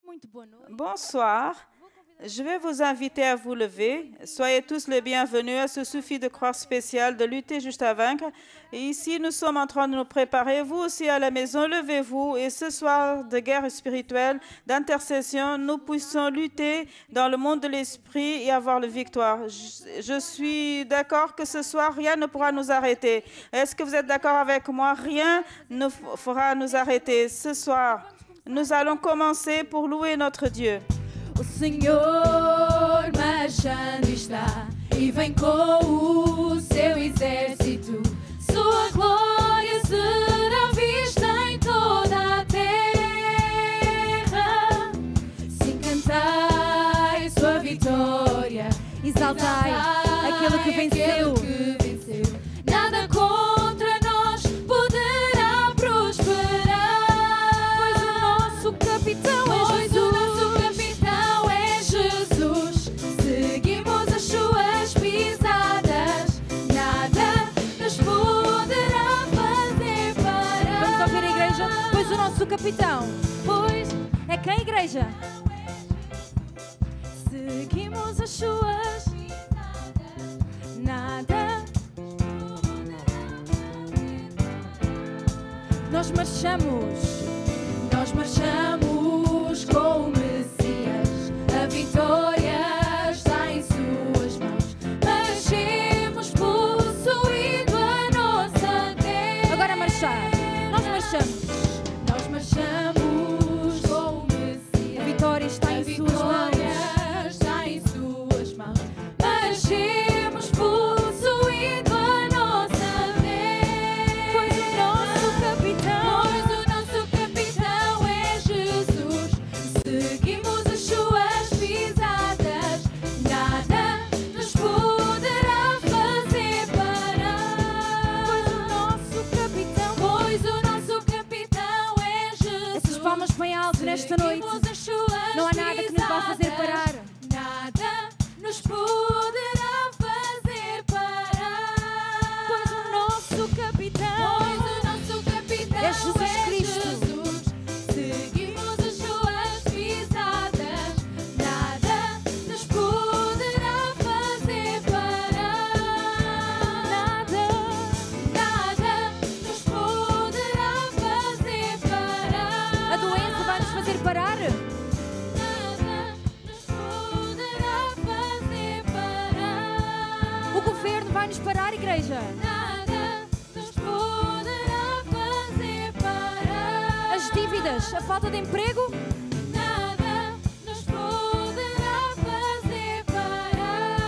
Muito boa noite. Bonsoir. Je vais vous inviter à vous lever. Soyez tous les bienvenus à ce soufi de croix spécial de lutter juste à vaincre. Et ici, nous sommes en train de nous préparer. Vous aussi à la maison, levez-vous. Et ce soir de guerre spirituelle, d'intercession, nous puissions lutter dans le monde de l'esprit et avoir la victoire. Je suis d'accord que ce soir, rien ne pourra nous arrêter. Est-ce que vous êtes d'accord avec moi? Rien ne fera nous arrêter. Ce soir, nous allons commencer pour louer notre Dieu. O Senhor marchando está e vem com o seu exército. Sua glória será vista em toda a terra. Sim, cantai sua vitória, exaltai aquele que venceu. Nada contra nós poderá prosperar, pois o nosso capitão é Jesus. O capitão, pois é quem, igreja? Seguimos as suas, nada. Nós marchamos com o Messias. A vitória está em suas mãos. Marchemos possuindo a nossa terra. Agora marchar, nós marchamos. Marchamos com o Messias. A vitória está em suas mãos. Marchemos possuindo a nossa fé. Pois o nosso capitão é Jesus. Seguimos as suas pisadas. Nada nos poderá fazer parar. Pois o nosso capitão essas palmas bem alto nesta noite. Não há nada que nos vá fazer parar. Nada nos poderá fazer parar. Pois o nosso capitão é Jesus Cristo. Seguimos as suas pisadas. Nada nos poderá fazer parar. Nada nos poderá fazer parar. A doença vai nos fazer parar? Nada nos poderá fazer parar. O governo vai nos parar, igreja? Nada nos poderá fazer parar. As dívidas, a falta de emprego? Nada nos poderá fazer parar.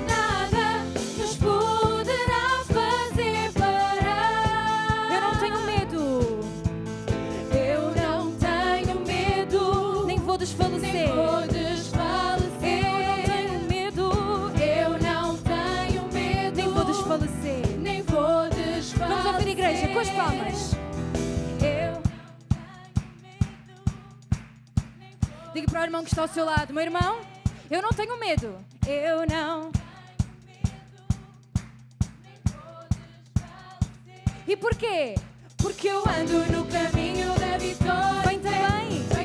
Nada nos poderá fazer parar. Eu não tenho medo. Desfalecer. Eu não tenho medo. Nem vou desfalecer. Vamos ouvir a igreja com as palmas. Diga para o irmão que está ao seu lado: meu irmão, eu não tenho medo. Eu não. E porquê? Porque eu ando no caminho da vitória. Vem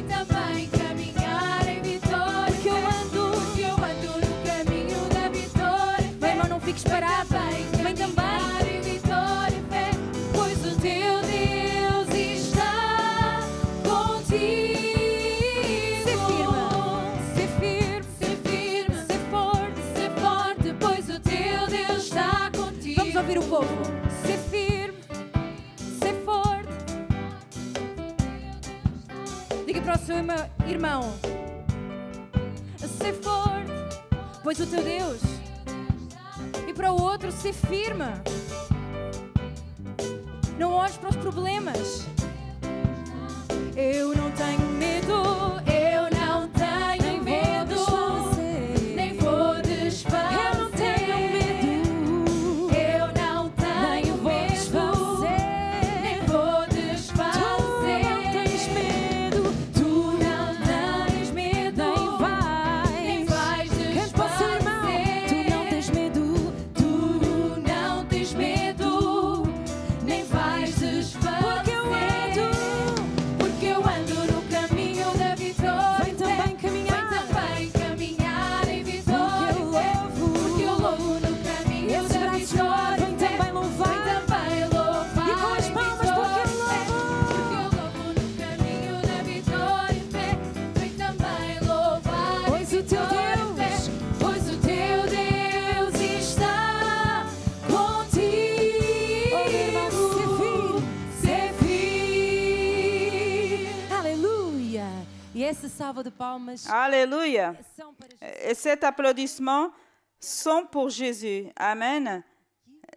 também caminhar em vitória. Porque eu ando no caminho da vitória. Vem, irmão, não fiques parado. Vem também em vitória, fé. Pois o teu Deus está contigo. Ser firme, ser forte, pois o teu Deus está contigo. Vamos ouvir o povo. Ser firme, ser forte. Diga para o seu irmão: ser forte, pois o teu Deus. E para o outro: ser firme. Não olhes para os problemas. Eu não tenho medo. Eu não tenho medo. Nem vou desfalecer. Eu não tenho medo. Eu não tenho medo. Nem vou desfalecer. Tu não tens medo. Tu não tens medo. Nem vais desfalecer. Tu não tens medo. Tu não tens medo. Nem vais desfalecer. Porque eu ando E essa salva de palmas Alléluia. são para Jesus. Et cet applaudissement sont pour Jésus. Amen.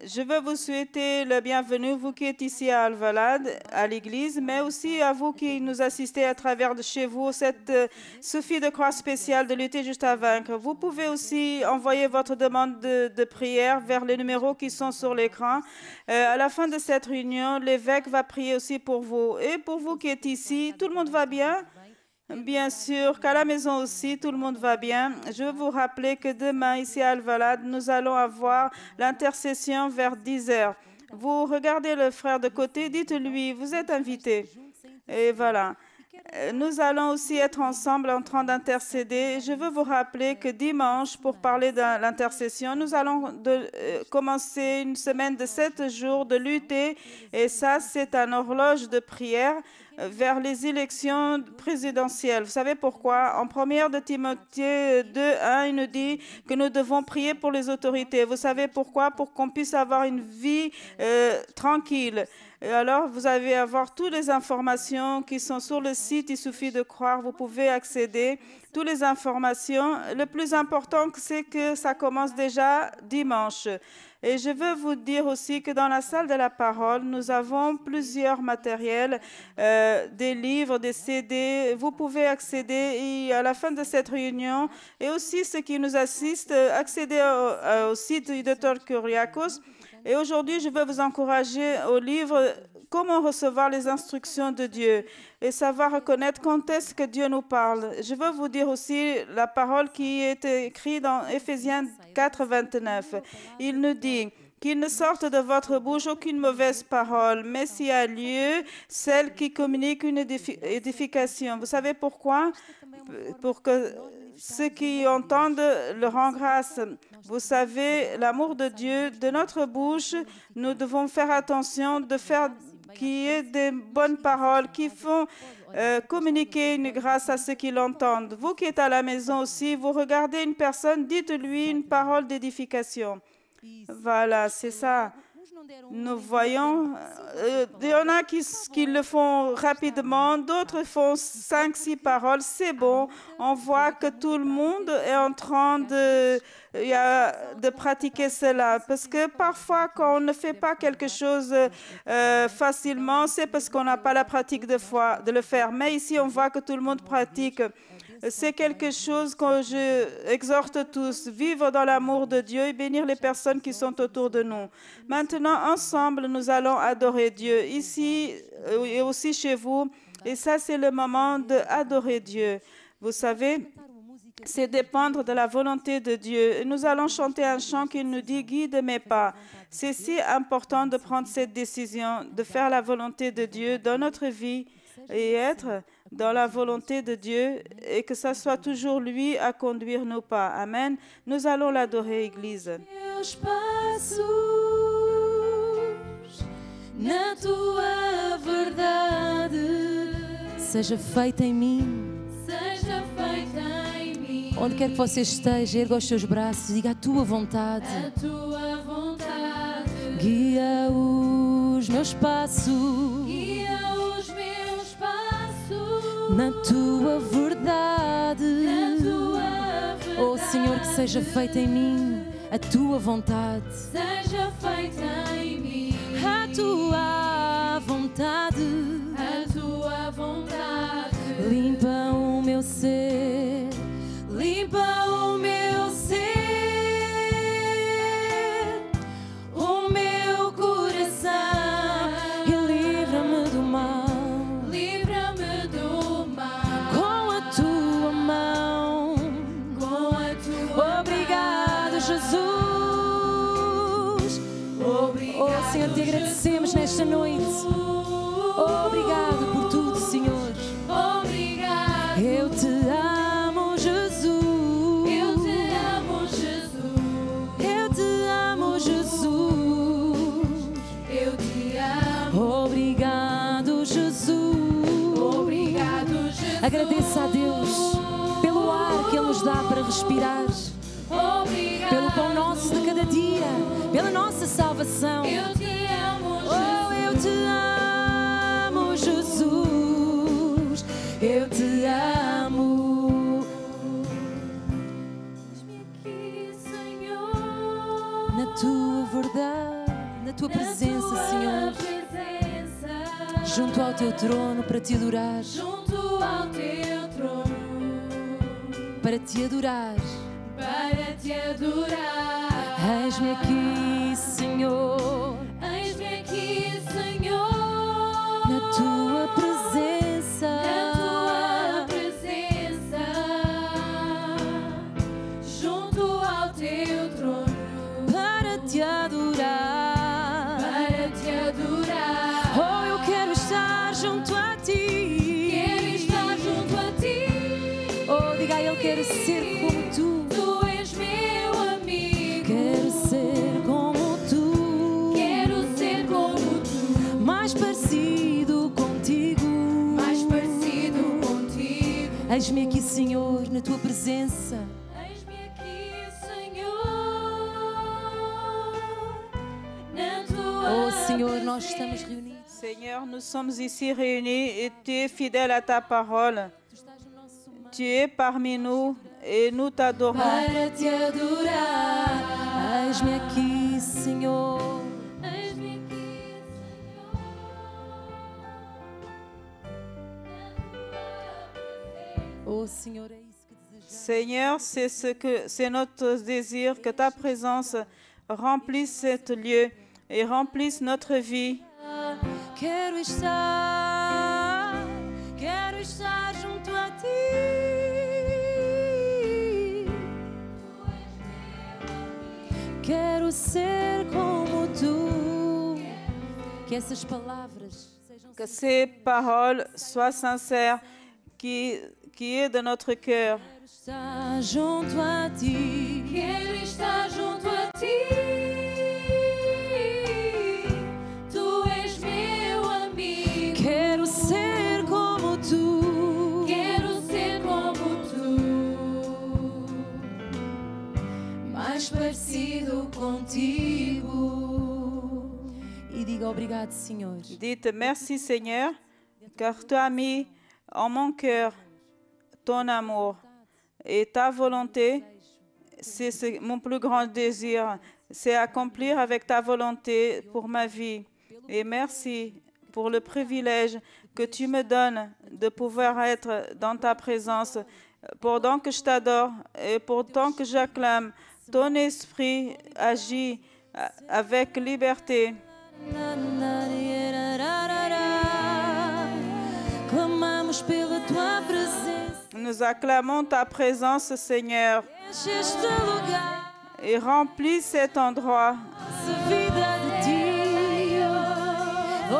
Je veux vous souhaiter le bienvenu, vous qui êtes ici à Alvalade, à l'église, mais aussi à vous qui nous assistez à travers de chez vous, cette Sophie de croix spéciale de lutter juste à vaincre. Vous pouvez aussi envoyer votre demande de prière vers les numéros qui sont sur l'écran. À la fin de cette réunion, l'évêque va prier aussi pour vous. Et pour vous qui êtes ici, tout le monde va bien? Bien sûr qu'à la maison aussi, tout le monde va bien. Je veux vous rappeler que demain, ici à Alvalade, nous allons avoir l'intercession vers 10 heures. Vous regardez le frère de côté, dites-lui, vous êtes invité. Et voilà. Nous allons aussi être ensemble en train d'intercéder. Je veux vous rappeler que dimanche, pour parler de l'intercession, nous allons commencer une semaine de 7 jours de lutter. Et ça, c'est un horloge de prière vers les élections présidentielles. Vous savez pourquoi? En 1 de Timothée 2:1, il nous dit que nous devons prier pour les autorités. Vous savez pourquoi? Pour qu'on puisse avoir une vie tranquille. Et alors, vous allez avoir toutes les informations qui sont sur le site. Il suffit de croire, vous pouvez accéder. Toutes les informations. Le plus important, c'est que ça commence déjà dimanche. Et je veux vous dire aussi que dans la salle de la parole, nous avons plusieurs matériels, des livres, des CD. Vous pouvez accéder et à la fin de cette réunion, et aussi ceux qui nous assistent, accéder au site du Dr. Kyriakos. Et aujourd'hui, je veux vous encourager au livre « Comment recevoir les instructions de Dieu » et savoir reconnaître quand est-ce que Dieu nous parle. Je veux vous dire aussi la parole qui est écrite dans Éphésiens 4:29. Il nous dit qu'il ne sorte de votre bouche aucune mauvaise parole, mais s'il y a lieu, celle qui communique une édification. Vous savez pourquoi? Pour que ceux qui entendent le rendent grâce. Vous savez, l'amour de Dieu, de notre bouche, nous devons faire attention de faire qu'il y ait des bonnes paroles qui font communiquer une grâce à ceux qui l'entendent. Vous qui êtes à la maison aussi, vous regardez une personne, dites-lui une parole d'édification. Voilà, c'est ça. Nous voyons, il y en a qui le font rapidement, d'autres font 5-6 paroles, c'est bon. On voit que tout le monde est en train de pratiquer cela. Parce que parfois, quand on ne fait pas quelque chose facilement, c'est parce qu'on n'a pas la pratique de le faire. Mais ici, on voit que tout le monde pratique. C'est quelque chose que je exhorte tous, vivre dans l'amour de Dieu et bénir les personnes qui sont autour de nous. Maintenant, ensemble, nous allons adorer Dieu, ici et aussi chez vous. Et ça, c'est le moment d'adorer Dieu. Vous savez, c'est dépendre de la volonté de Dieu. Et nous allons chanter un chant qui nous dit « Guide mes pas ». C'est si important de prendre cette décision, de faire la volonté de Dieu dans notre vie et être dans la volonté de Dieu et que ça soit toujours lui à conduire nos pas. Amen. Nous allons l'adorer, Église. Meus passos na tua verdade, seja feita em mim. Seja feita em mim. Onde quer que você esteja, erga os seus braços e diga a tua vontade. A tua vontade. Guia os meus passos. Guia os meus passos. Na tua verdade. Na tua verdade. Oh Senhor, que seja feita em mim a tua vontade. Seja feita em mim. A tua vontade. A tua vontade. Limpa o meu ser. Limpa o meu ser. O meu coração. E livra-me do mal. Livra-me do mal. Com a tua mão. Com a tua. Obrigado, Jesus. Obrigado, oh Senhor, te agradecemos nesta noite. Obrigado por tudo, Senhor. Obrigado. Eu te amo, Jesus. Eu te amo, Jesus. Eu te amo, Jesus. Eu te amo. Obrigado, Jesus. Obrigado, Jesus. Agradeça a Deus pelo ar que Ele nos dá para respirar. Obrigado. Pelo pão nosso de cada dia, pela nossa salvação. Eu te amo, Jesus. Oh, eu te amo, Jesus. Eu te amo. na tua presença, Senhor, junto ao teu trono para te adorar, junto ao teu trono, para te adorar. para te adorar. Eis-me aqui, Senhor, Eis-me aqui, Senhor, na tua presença, na tua presença, junto ao teu trono, para te adorar. para te adorar. Oh, eu quero estar junto a ti. Quero estar junto a ti. Oh, diga a Ele, quero ser como tu. Tu és meu amigo. Quero ser como tu. Quero ser como tu. Mais parecido contigo. Mais parecido contigo. Eis-me aqui, Senhor, na tua presença. Eis-me aqui, Senhor, na tua Oh, Senhor, nós presença. estamos reunidos. Seigneur, nous sommes ici réunis et tu es fidèle à ta parole. Tu estás no nosso meio Tu es parmi nous et nous t'adorons. para te adorar. Eis-me aqui, Senhor. Eis-me aqui, Senhor, Oh, Senhor, é isso que desejamos. Seigneur, c'est notre désir que ta présence remplisse cet lieu et remplisse notre vie. Quero estar junto a ti. Quero ser como tu. Que essas palavras sejam Que ces paroles soient sincères, qui est de notre cœur. Quero estar junto a ti. quero estar junto a ti. Tu és meu amigo. Quero ser como tu. Quero ser como tu. Mais parecido contigo. E diga obrigado, Senhor. Dites merci Seigneur, car tu as mis en mon cœur ton amour et ta volonté. C'est mon plus grand désir, c'est accomplir avec ta volonté pour ma vie. Et merci pour le privilège que tu me donnes de pouvoir être dans ta présence. Pendant que je t'adore et pendant que j'acclame, ton esprit agit avec liberté. Clamamos pela tua presença. Nous acclamons ta présence, Seigneur, Enche este lugar, et remplis cet endroit. nossa vida de ti. Oh,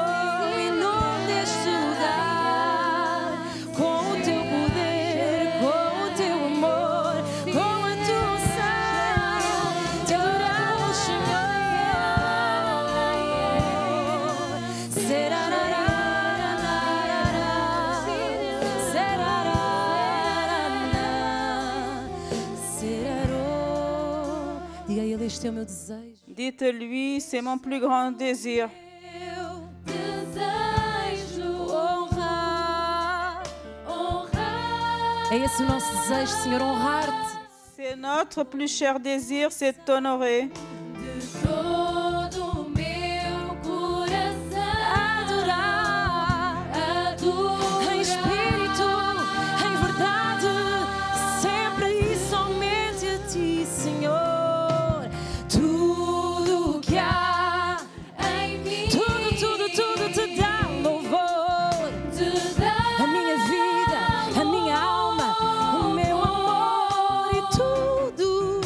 inunda este lugar com o teu poder, com o teu amor, com a tua unção. Te adoramos, Senhor. Diga a Ele, este é o meu desejo. Dites-lui, c'est mon plus grand désir. Eu desejo honrar. É esse o nosso desejo, Senhor, honrar-te. C'est notre plus cher désir, c'est de t'honorer. De todo o meu coração. Adorar Adorar. em espírito, em verdade, sempre e somente a ti, Senhor. Tudo o que há Em mim. tudo te dá louvor. Te dá A minha vida, a minha alma, o meu amor e tudo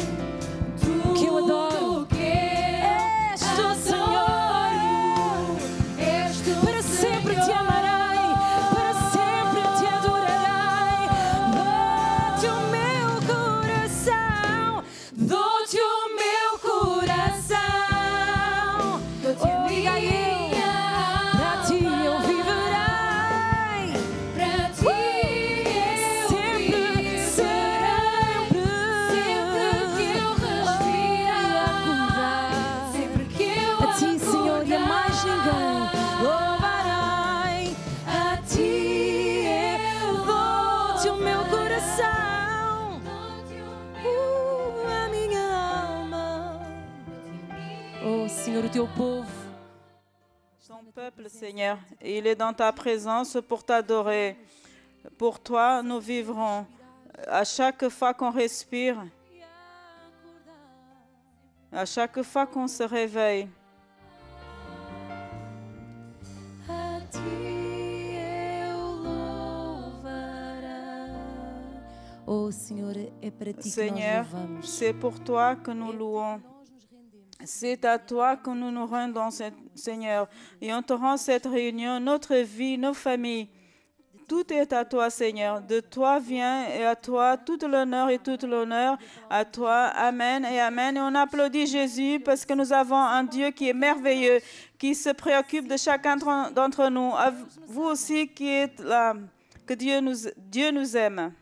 que eu adoro. que És tu, Senhor. és tu, Para sempre te amarei, para sempre te adorarei. Dou-te o meu coração, dou-te o meu coração. Dou-te a Diga a Ele, minha para ti eu alma. viverei. Para ti eu Sempre, viverei. Sempre que eu respirar. Sempre que eu a ti, Senhor, e a mais ninguém acordar. louvarei. A ti eu dou-te o meu coração, a minha alma. Oh, Senhor, o teu povo. Ton peuple, Seigneur, il est dans ta présence pour t'adorer. Pour toi, nous vivrons. À chaque fois qu'on respire, à chaque fois qu'on se réveille. A ti eu louvará. Oh, Senhor, é para ti que nós Seigneur, louvamos. c'est pour toi que nous louons. C'est à toi que nous nous rendons, Seigneur. Et on te rend cette réunion, notre vie, nos familles. Tout est à toi, Seigneur. De toi vient et à toi tout l'honneur et toute l'honneur. À toi, Amen et Amen. Et on applaudit Jésus parce que nous avons un Dieu qui est merveilleux, qui se préoccupe de chacun d'entre nous. À vous aussi qui êtes là, que Dieu nous aime.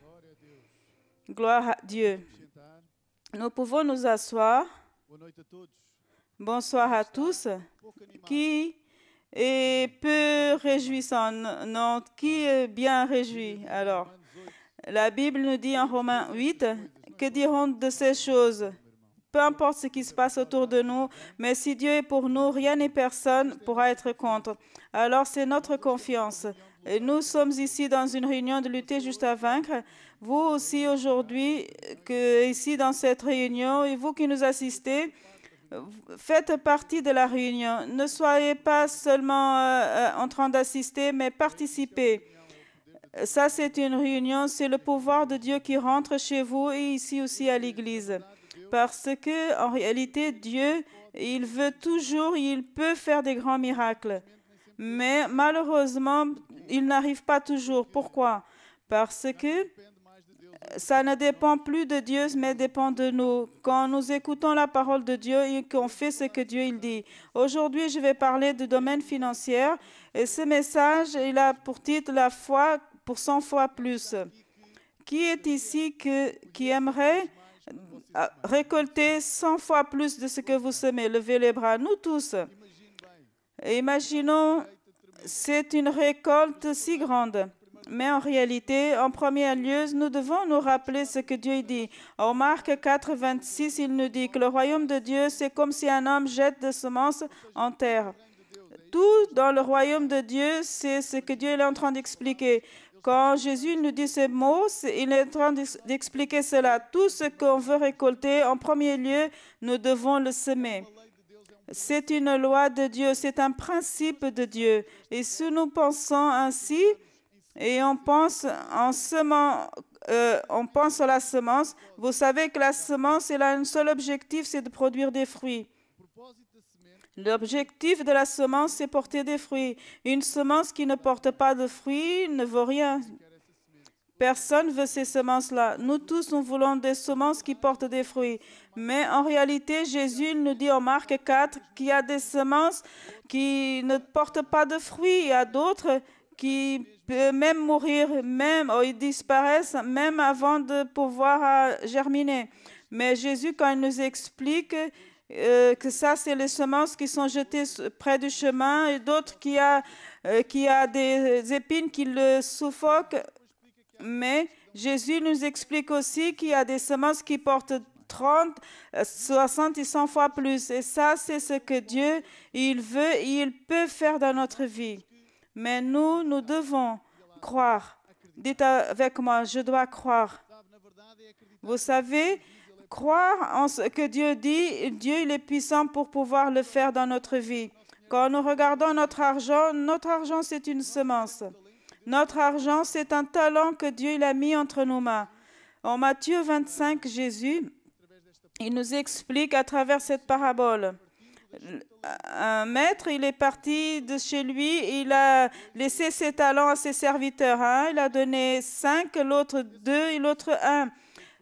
Gloire à Dieu. Nous pouvons nous asseoir. Boa noite a todos. Bonsoir à tous. Qui est peu réjouissant? Non, qui est bien réjoui? Alors, la Bible nous dit en Romains 8, que diront de ces choses? Peu importe ce qui se passe autour de nous, mais si Dieu est pour nous, rien ni personne pourra être contre. Alors, c'est notre confiance. Et nous sommes ici dans une réunion de lutter juste à vaincre. Vous aussi aujourd'hui, ici dans cette réunion, et vous qui nous assistez, faites partie de la réunion. Ne soyez pas seulement en train d'assister, mais participez. Ça, c'est une réunion, c'est le pouvoir de Dieu qui rentre chez vous et ici aussi à l'Église. Parce que, en réalité, Dieu, il veut toujours, il peut faire des grands miracles. Mais malheureusement, il n'arrive pas toujours. Pourquoi? Parce que ça ne dépend plus de Dieu, mais dépend de nous. Quand nous écoutons la parole de Dieu et qu'on fait ce que Dieu il dit. Aujourd'hui, je vais parler du domaine financier. Et ce message, il a pour titre la foi pour 100 fois plus. Qui est ici qui aimerait récolter 100 fois plus de ce que vous semez? Levez les bras, nous tous. Et imaginons, c'est une récolte si grande. Mais en réalité, en premier lieu, nous devons nous rappeler ce que Dieu dit. En Marc 4, 26, il nous dit que le royaume de Dieu, c'est comme si un homme jette des semences en terre. Tout dans le royaume de Dieu, c'est ce que Dieu est en train d'expliquer. Quand Jésus nous dit ces mots, il est en train d'expliquer cela. Tout ce qu'on veut récolter, en premier lieu, nous devons le semer. C'est une loi de Dieu, c'est un principe de Dieu. Et si nous pensons ainsi, et on pense à la semence. Vous savez que la semence, elle a un seul objectif, c'est de produire des fruits. L'objectif de la semence, c'est porter des fruits. Une semence qui ne porte pas de fruits ne vaut rien. Personne ne veut ces semences-là. Nous tous, nous voulons des semences qui portent des fruits. Mais en réalité, Jésus nous dit en Marc 4 qu'il y a des semences qui ne portent pas de fruits. Il y a d'autres qui peuvent même mourir, ils disparaissent même avant de pouvoir germiner. Mais Jésus, quand il nous explique que ça, c'est les semences qui sont jetées près du chemin et d'autres qui a des épines qui le suffoquent. Mais Jésus nous explique aussi qu'il y a des semences qui portent 30, 60 et 100 fois plus. Et ça, c'est ce que Dieu, il veut et il peut faire dans notre vie. Mais nous devons croire. Dites avec moi, je dois croire. Vous savez, croire en ce que Dieu dit, Dieu il est puissant pour pouvoir le faire dans notre vie. Quand nous regardons notre argent c'est une semence. Notre argent, c'est un talent que Dieu il a mis entre nos mains. En Matthieu 25, Jésus, il nous explique à travers cette parabole. Un maître, il est parti de chez lui, il a laissé ses talents à ses serviteurs. Il a donné 5, l'autre 2 et l'autre 1.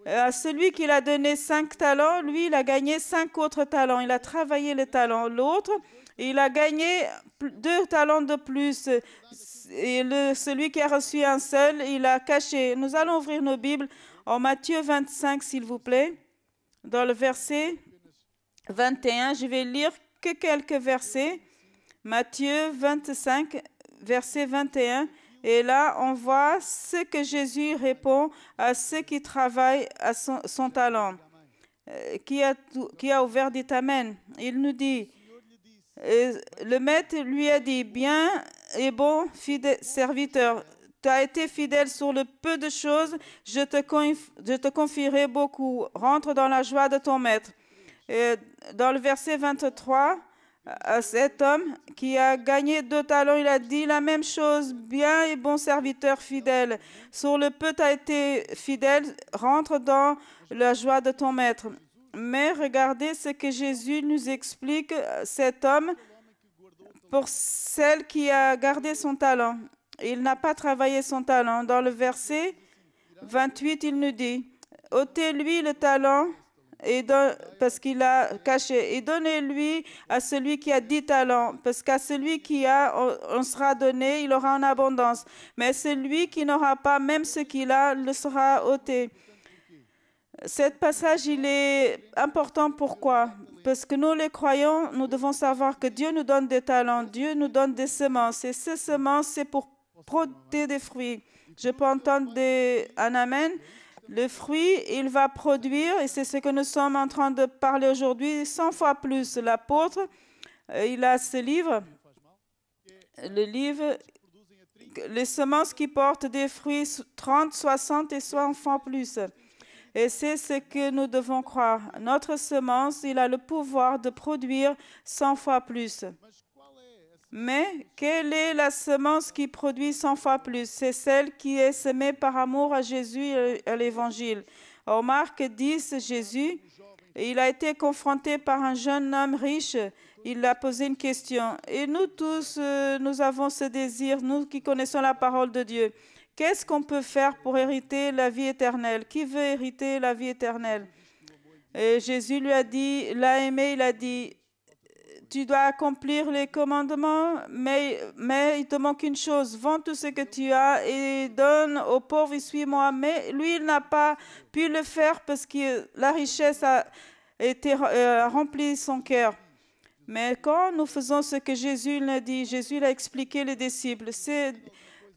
À celui qui a donné 5 talents, lui, il a gagné 5 autres talents. Il a travaillé les talents. L'autre, il a gagné 2 talents de plus. Et celui qui a reçu un seul, il a caché. Nous allons ouvrir nos Bibles en Matthieu 25, s'il vous plaît. Dans le verset 21, je vais lire que quelques versets. Matthieu 25, verset 21. Et là, on voit ce que Jésus répond à ceux qui travaillent à son talent. Qui a ouvert dit Amen. Il nous dit, Et le maître lui a dit, bien et bon fidèle serviteur, tu as été fidèle sur le peu de choses, je te confierai beaucoup. Rentre dans la joie de ton maître. Et dans le verset 23, à cet homme qui a gagné 2 talents, il a dit la même chose, bien et bon serviteur fidèle. Sur le peu tu as été fidèle, rentre dans la joie de ton maître. Mais regardez ce que Jésus nous explique, cet homme, pour celle qui a gardé son talent. Il n'a pas travaillé son talent. Dans le verset 28, il nous dit, ôtez-lui le talent parce qu'il a caché, et donnez-lui à celui qui a 10 talents, parce qu'à celui qui a, on sera donné, il aura en abondance. Mais celui qui n'aura pas, même ce qu'il a, le sera ôté. Cet passage, il est important. Pourquoi? Parce que nous, les croyants, nous devons savoir que Dieu nous donne des talents, Dieu nous donne des semences. Et ces semences, c'est pour produire des fruits. Je peux entendre un amen. Le fruit, il va produire, et c'est ce que nous sommes en train de parler aujourd'hui, 100 fois plus. L'apôtre, il a ce livre, le livre, les semences qui portent des fruits 30, 60 et 100 fois plus. Et c'est ce que nous devons croire. Notre semence, il a le pouvoir de produire 100 fois plus. Mais quelle est la semence qui produit 100 fois plus? C'est celle qui est semée par amour à Jésus et à l'Évangile. Au Marc 10, Jésus, il a été confronté par un jeune homme riche. Il a posé une question. Et nous tous, nous avons ce désir, nous qui connaissons la parole de Dieu. Qu'est-ce qu'on peut faire pour hériter la vie éternelle? Qui veut hériter la vie éternelle? Et Jésus lui a dit, l'a aimé, il a dit, tu dois accomplir les commandements, mais il te manque une chose. Vends tout ce que tu as et donne aux pauvres et suis-moi. Mais lui, il n'a pas pu le faire parce que la richesse a rempli son cœur. Mais quand nous faisons ce que Jésus l'a dit, Jésus l'a expliqué les disciples,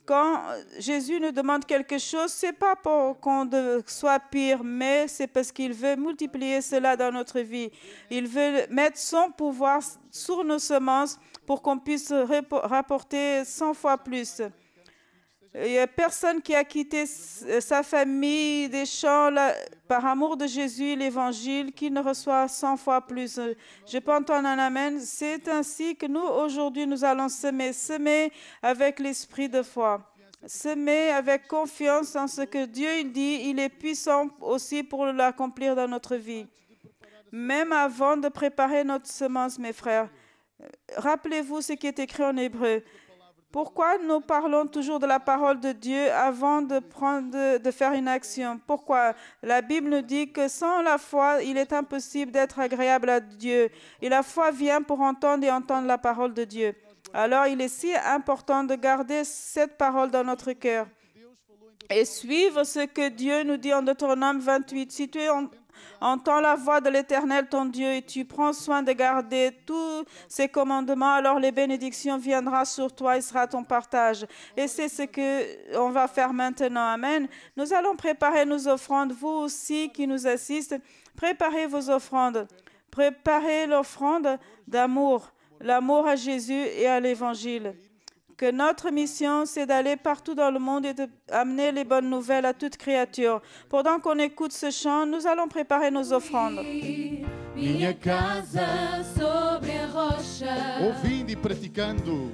quand Jésus nous demande quelque chose, ce n'est pas pour qu'on soit pire, mais c'est parce qu'il veut multiplier cela dans notre vie. Il veut mettre son pouvoir sur nos semences pour qu'on puisse rapporter 100 fois plus. Il n'y a personne qui a quitté sa famille, des champs, par amour de Jésus, l'Évangile, qui ne reçoit 100 fois plus. Je peux entendre un amen. C'est ainsi que nous, aujourd'hui, nous allons semer avec l'esprit de foi. Semer avec confiance en ce que Dieu il dit. Il est puissant aussi pour l'accomplir dans notre vie. Même avant de préparer notre semence, mes frères, rappelez-vous ce qui est écrit en Hébreu. Pourquoi nous parlons toujours de la parole de Dieu avant de faire une action? Pourquoi? La Bible nous dit que sans la foi, il est impossible d'être agréable à Dieu. Et la foi vient pour entendre et entendre la parole de Dieu. Alors, il est si important de garder cette parole dans notre cœur et suivre ce que Dieu nous dit en Deutéronome 28. Si tu entends la voix de l'Éternel, ton Dieu, et tu prends soin de garder tous ses commandements, alors les bénédictions viendront sur toi et sera ton partage. Et c'est ce qu'on va faire maintenant. Amen. Nous allons préparer nos offrandes. Vous aussi qui nous assistez, préparez vos offrandes. Préparez l'offrande d'amour, l'amour à Jésus et à l'Évangile. Que notre mission, c'est d'aller partout dans le monde et d'amener les bonnes nouvelles à toute créature. Pendant qu'on écoute ce chant, nous allons préparer nos offrandes. Minha casa sobre a rocha, ouvindo e praticando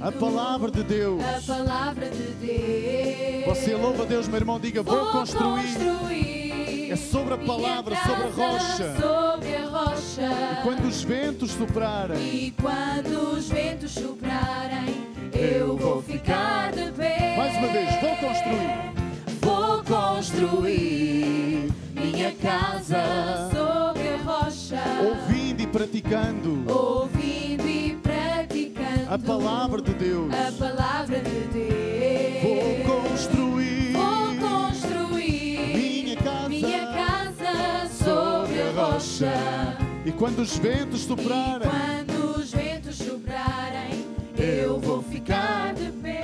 a palavra de Deus. a palavra de Deus. Você louva a Deus, meu irmão, diga, vou construir. É sobre a palavra, sobre a rocha. Sobre a rocha. E quando os ventos soprarem, E quando os ventos soprarem, eu vou ficar de pé. mais uma vez, vou construir. Vou construir minha casa sobre a rocha, Ouvindo e praticando ouvindo e praticando a palavra de Deus. a palavra de Deus. Vou construir Vou construir minha casa sobre a rocha. E quando os ventos soprarem, Quando os ventos soprarem, eu vou ficar de pé.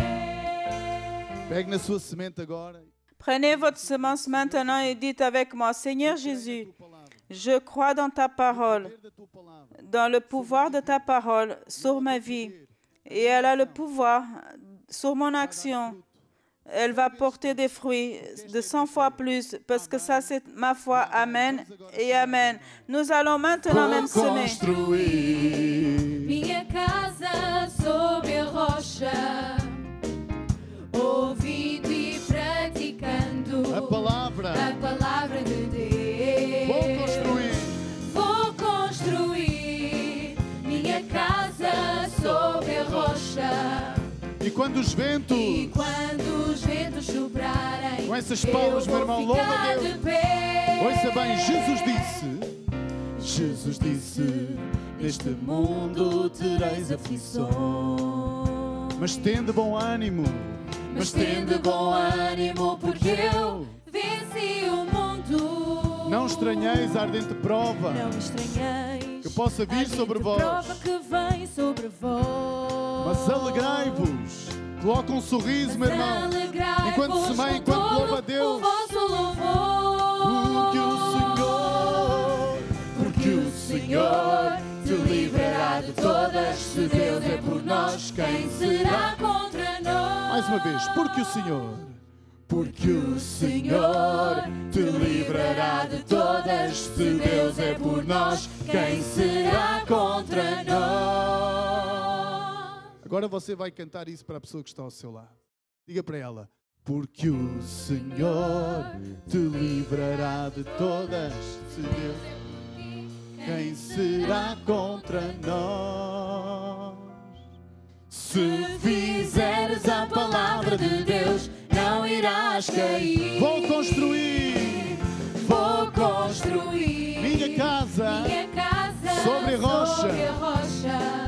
pegue na sua semente agora. Prenez votre semence maintenant et dites avec moi, Seigneur Jésus, Je crois dans ta parole, poder da tua palavra. dans le pouvoir de ta parole sur ma vie. Et elle a le pouvoir sur mon action. Elle va porter des fruits de 100 fois plus, parce que ça, c'est ma foi. Amen et Amen. Nous allons maintenant même Vou semer. construir minha casa sobre a rocha, ouvindo e praticando a palavra. a palavra de Vou Deus. construir Vou construir minha casa sobre a rocha, e quando os e ventos, quando os ventos soprarem, com essas eu palmas, meu vou irmão, louva a ficar Deus. de pé. Ouça bem, Jesus disse, neste mundo tereis aflições, mas tende bom ânimo, Mas tende bom ânimo, porque eu venci o mundo. não estranheis a ardente prova Não estranheis que possa vir a sobre ardente vós, prova que vem sobre vós. mas alegrai-vos, coloca um sorriso, meu irmão, Alegrai-vos enquanto semeia, com enquanto todo louva a Deus. o vosso louvor. Porque o Senhor te livrará de todas. Se Deus é por nós, quem será contra nós? mais uma vez, porque o Senhor te livrará de todas. Se Deus é por nós, quem será contra nós? Agora você vai cantar isso para a pessoa que está ao seu lado. Diga para ela: porque o Senhor te livrará de todas. Se Deus, quem será contra nós? Se fizeres a palavra de Deus, não irás cair. Vou construir minha casa sobre a rocha.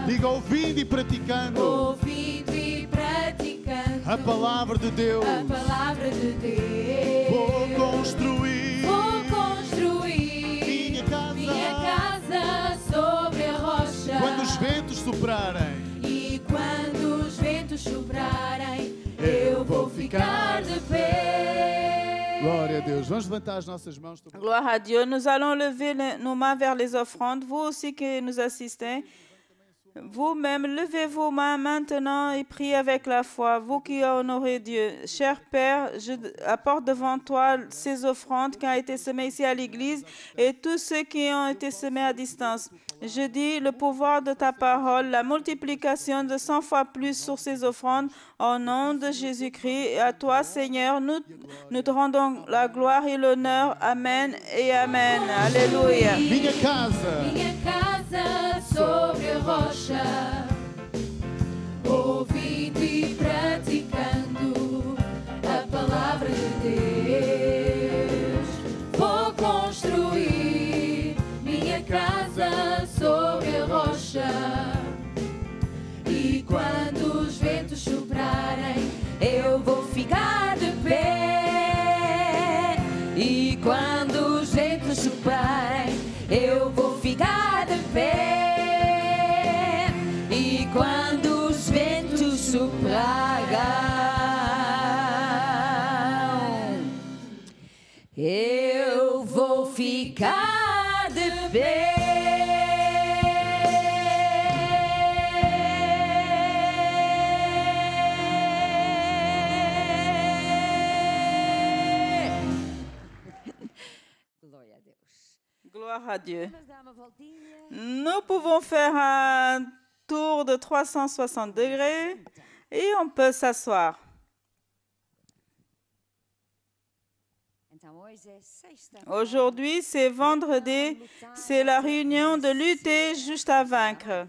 Diga, ouvindo e praticando Ouvindo e praticando a palavra de Deus. a palavra de Deus. Vou construir Vou construir minha casa. sobre a rocha. Quando os ventos soprarem, E quando os ventos soprarem, eu vou ficar de pé. glória a Deus. Vamos levantar as nossas mãos. Gloire à Dieu. Nous allons lever nos mains vers les offrandes. Vous aussi qui nous assistez, vous-même, levez vos mains maintenant et priez avec la foi. Vous qui honorez Dieu. Cher Père, je apporte devant toi ces offrandes qui ont été semées ici à l'église et tous ceux qui ont été semés à distance. Je dis le pouvoir de ta parole, la multiplication de 100 fois plus sur ces offrandes au nom de Jésus-Christ. Et à toi, Seigneur, nous te rendons la gloire et l'honneur. Amen et Amen. Alléluia. Minha casa Minha casa sobre a rocha, ouvindo e praticando a palavra de Deus. Vou construir minha casa sobre a rocha, e quando os ventos soprarem, eu vou ficar de pé. E quando os ventos soprarem, eu vou ficar de pé. E quando os ventos soprarem, eu vou ficar de pé. Glória a Deus. Gloire à Dieu. Vamos dar uma voltinha. Nous pouvons faire un tour de 360 degrés et on peut s'asseoir. Então hoje é sexta. Aujourd'hui, c'est vendredi, c'est la réunion de lutter juste à vaincre.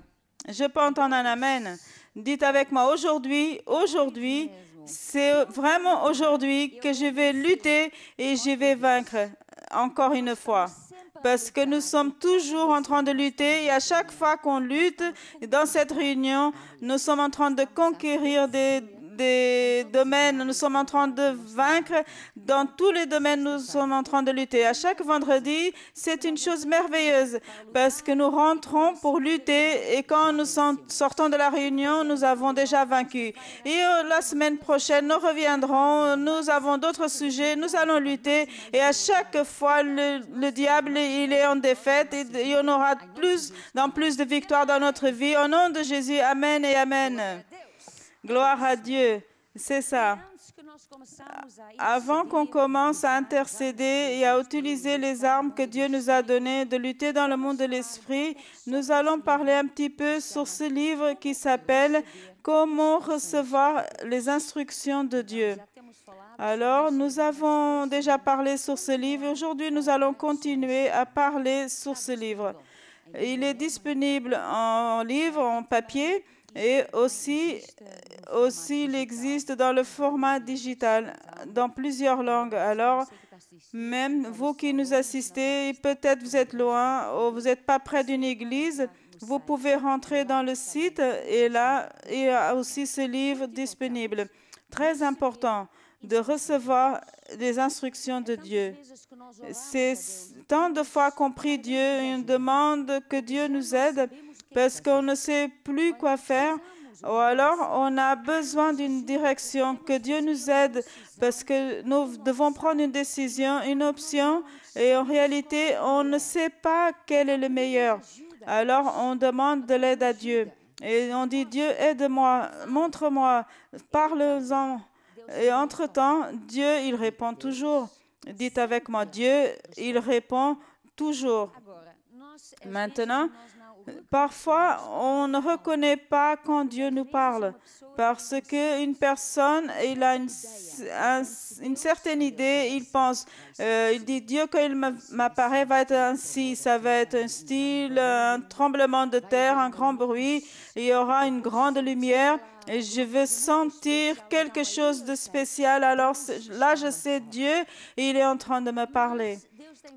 Je peux entendre un amen. Dites avec moi, aujourd'hui, c'est vraiment aujourd'hui que je vais lutter et je vais vaincre encore une fois. Parce que nous sommes toujours en train de lutter et à chaque fois qu'on lutte dans cette réunion, nous sommes en train de conquérir des domaines, nous sommes en train de vaincre. Dans tous les domaines, nous sommes en train de lutter. À chaque vendredi, c'est une chose merveilleuse parce que nous rentrons pour lutter et quand nous sortons de la réunion, nous avons déjà vaincu. Et la semaine prochaine, nous reviendrons, nous avons d'autres sujets, nous allons lutter et à chaque fois, le diable, il est en défaite et il y en aura plus de victoires dans notre vie. Au nom de Jésus, amen et amen. Gloire à Dieu. C'est ça. Avant qu'on commence à intercéder et à utiliser les armes que Dieu nous a données de lutter dans le monde de l'esprit, nous allons parler un petit peu sur ce livre qui s'appelle « Comment recevoir les instructions de Dieu ». Alors, nous avons déjà parlé sur ce livre. Aujourd'hui, nous allons continuer à parler sur ce livre. Il est disponible en livre, en papier, et aussi il existe dans le format digital, dans plusieurs langues. Alors, même vous qui nous assistez, peut-être vous êtes loin ou vous n'êtes pas près d'une église, vous pouvez rentrer dans le site et là, il y a aussi ce livre disponible. Très important de recevoir des instructions de Dieu. C'est tant de fois qu'on prie Dieu et on demande que Dieu nous aide parce qu'on ne sait plus quoi faire ou alors on a besoin d'une direction, que Dieu nous aide parce que nous devons prendre une décision, une option et en réalité, on ne sait pas quel est le meilleur. Alors, on demande de l'aide à Dieu et on dit, Dieu, aide-moi, montre-moi, parle-en. Et entre-temps, Dieu, il répond toujours. Dites avec moi, Dieu, il répond toujours. Maintenant, parfois, on ne reconnaît pas quand Dieu nous parle parce qu'une personne, il a une certaine idée, il pense, il dit, Dieu, quand il m'apparaît, va être ainsi, ça va être un style, un tremblement de terre, un grand bruit, il y aura une grande lumière et je veux sentir quelque chose de spécial. Alors là, je sais Dieu, il est en train de me parler.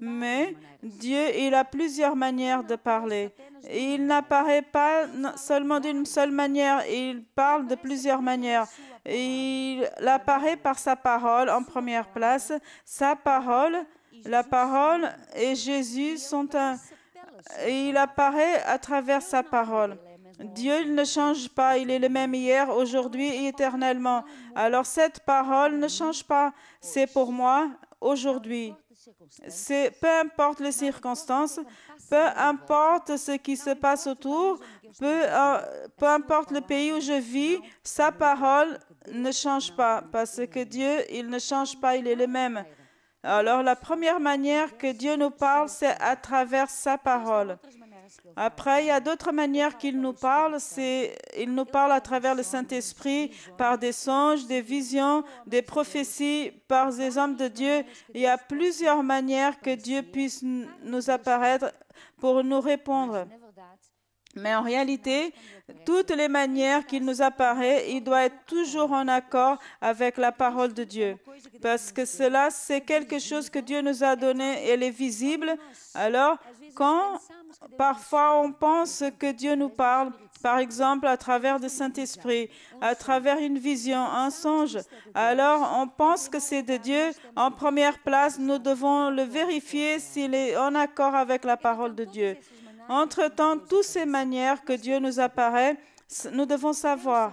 Mais Dieu, il a plusieurs manières de parler. Il n'apparaît pas seulement d'une seule manière, il parle de plusieurs manières. Il apparaît par sa parole en première place. Sa parole, la parole et Jésus sont un... Et il apparaît à travers sa parole. Dieu il ne change pas, il est le même hier, aujourd'hui et éternellement. Alors cette parole ne change pas, c'est pour moi aujourd'hui. Peu importe les circonstances, peu importe ce qui se passe autour, peu importe le pays où je vis, sa parole ne change pas parce que Dieu, il ne change pas, il est le même. Alors la première manière que Dieu nous parle, c'est à travers sa parole. Après, il y a d'autres manières qu'il nous parle. Il nous parle à travers le Saint-Esprit, par des songes, des visions, des prophéties, par des hommes de Dieu. Il y a plusieurs manières que Dieu puisse nous apparaître pour nous répondre. Mais en réalité, toutes les manières qu'il nous apparaît, il doit être toujours en accord avec la parole de Dieu. Parce que cela, c'est quelque chose que Dieu nous a donné, elle est visible. Alors, quand parfois on pense que Dieu nous parle, par exemple à travers le Saint-Esprit, à travers une vision, un songe, alors on pense que c'est de Dieu. En première place, nous devons le vérifier s'il est en accord avec la parole de Dieu. Entre-temps, toutes ces manières que Dieu nous apparaît, nous devons savoir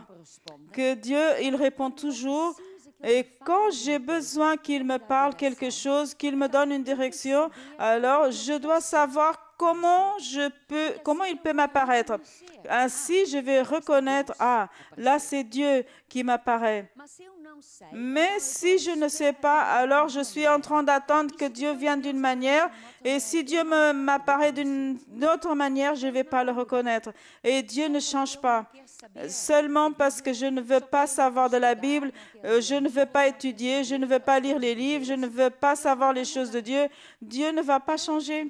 que Dieu, il répond toujours. Et quand j'ai besoin qu'il me parle quelque chose, qu'il me donne une direction, alors je dois savoir comment il peut m'apparaître. Ainsi, je vais reconnaître, ah, là c'est Dieu qui m'apparaît. Mais si je ne sais pas, alors je suis en train d'attendre que Dieu vienne d'une manière. Et si Dieu m'apparaît d'une autre manière, je ne vais pas le reconnaître. Et Dieu ne change pas. Seulement parce que je ne veux pas savoir de la Bible, je ne veux pas étudier, je ne veux pas lire les livres, je ne veux pas savoir les choses de Dieu, Dieu ne va pas changer.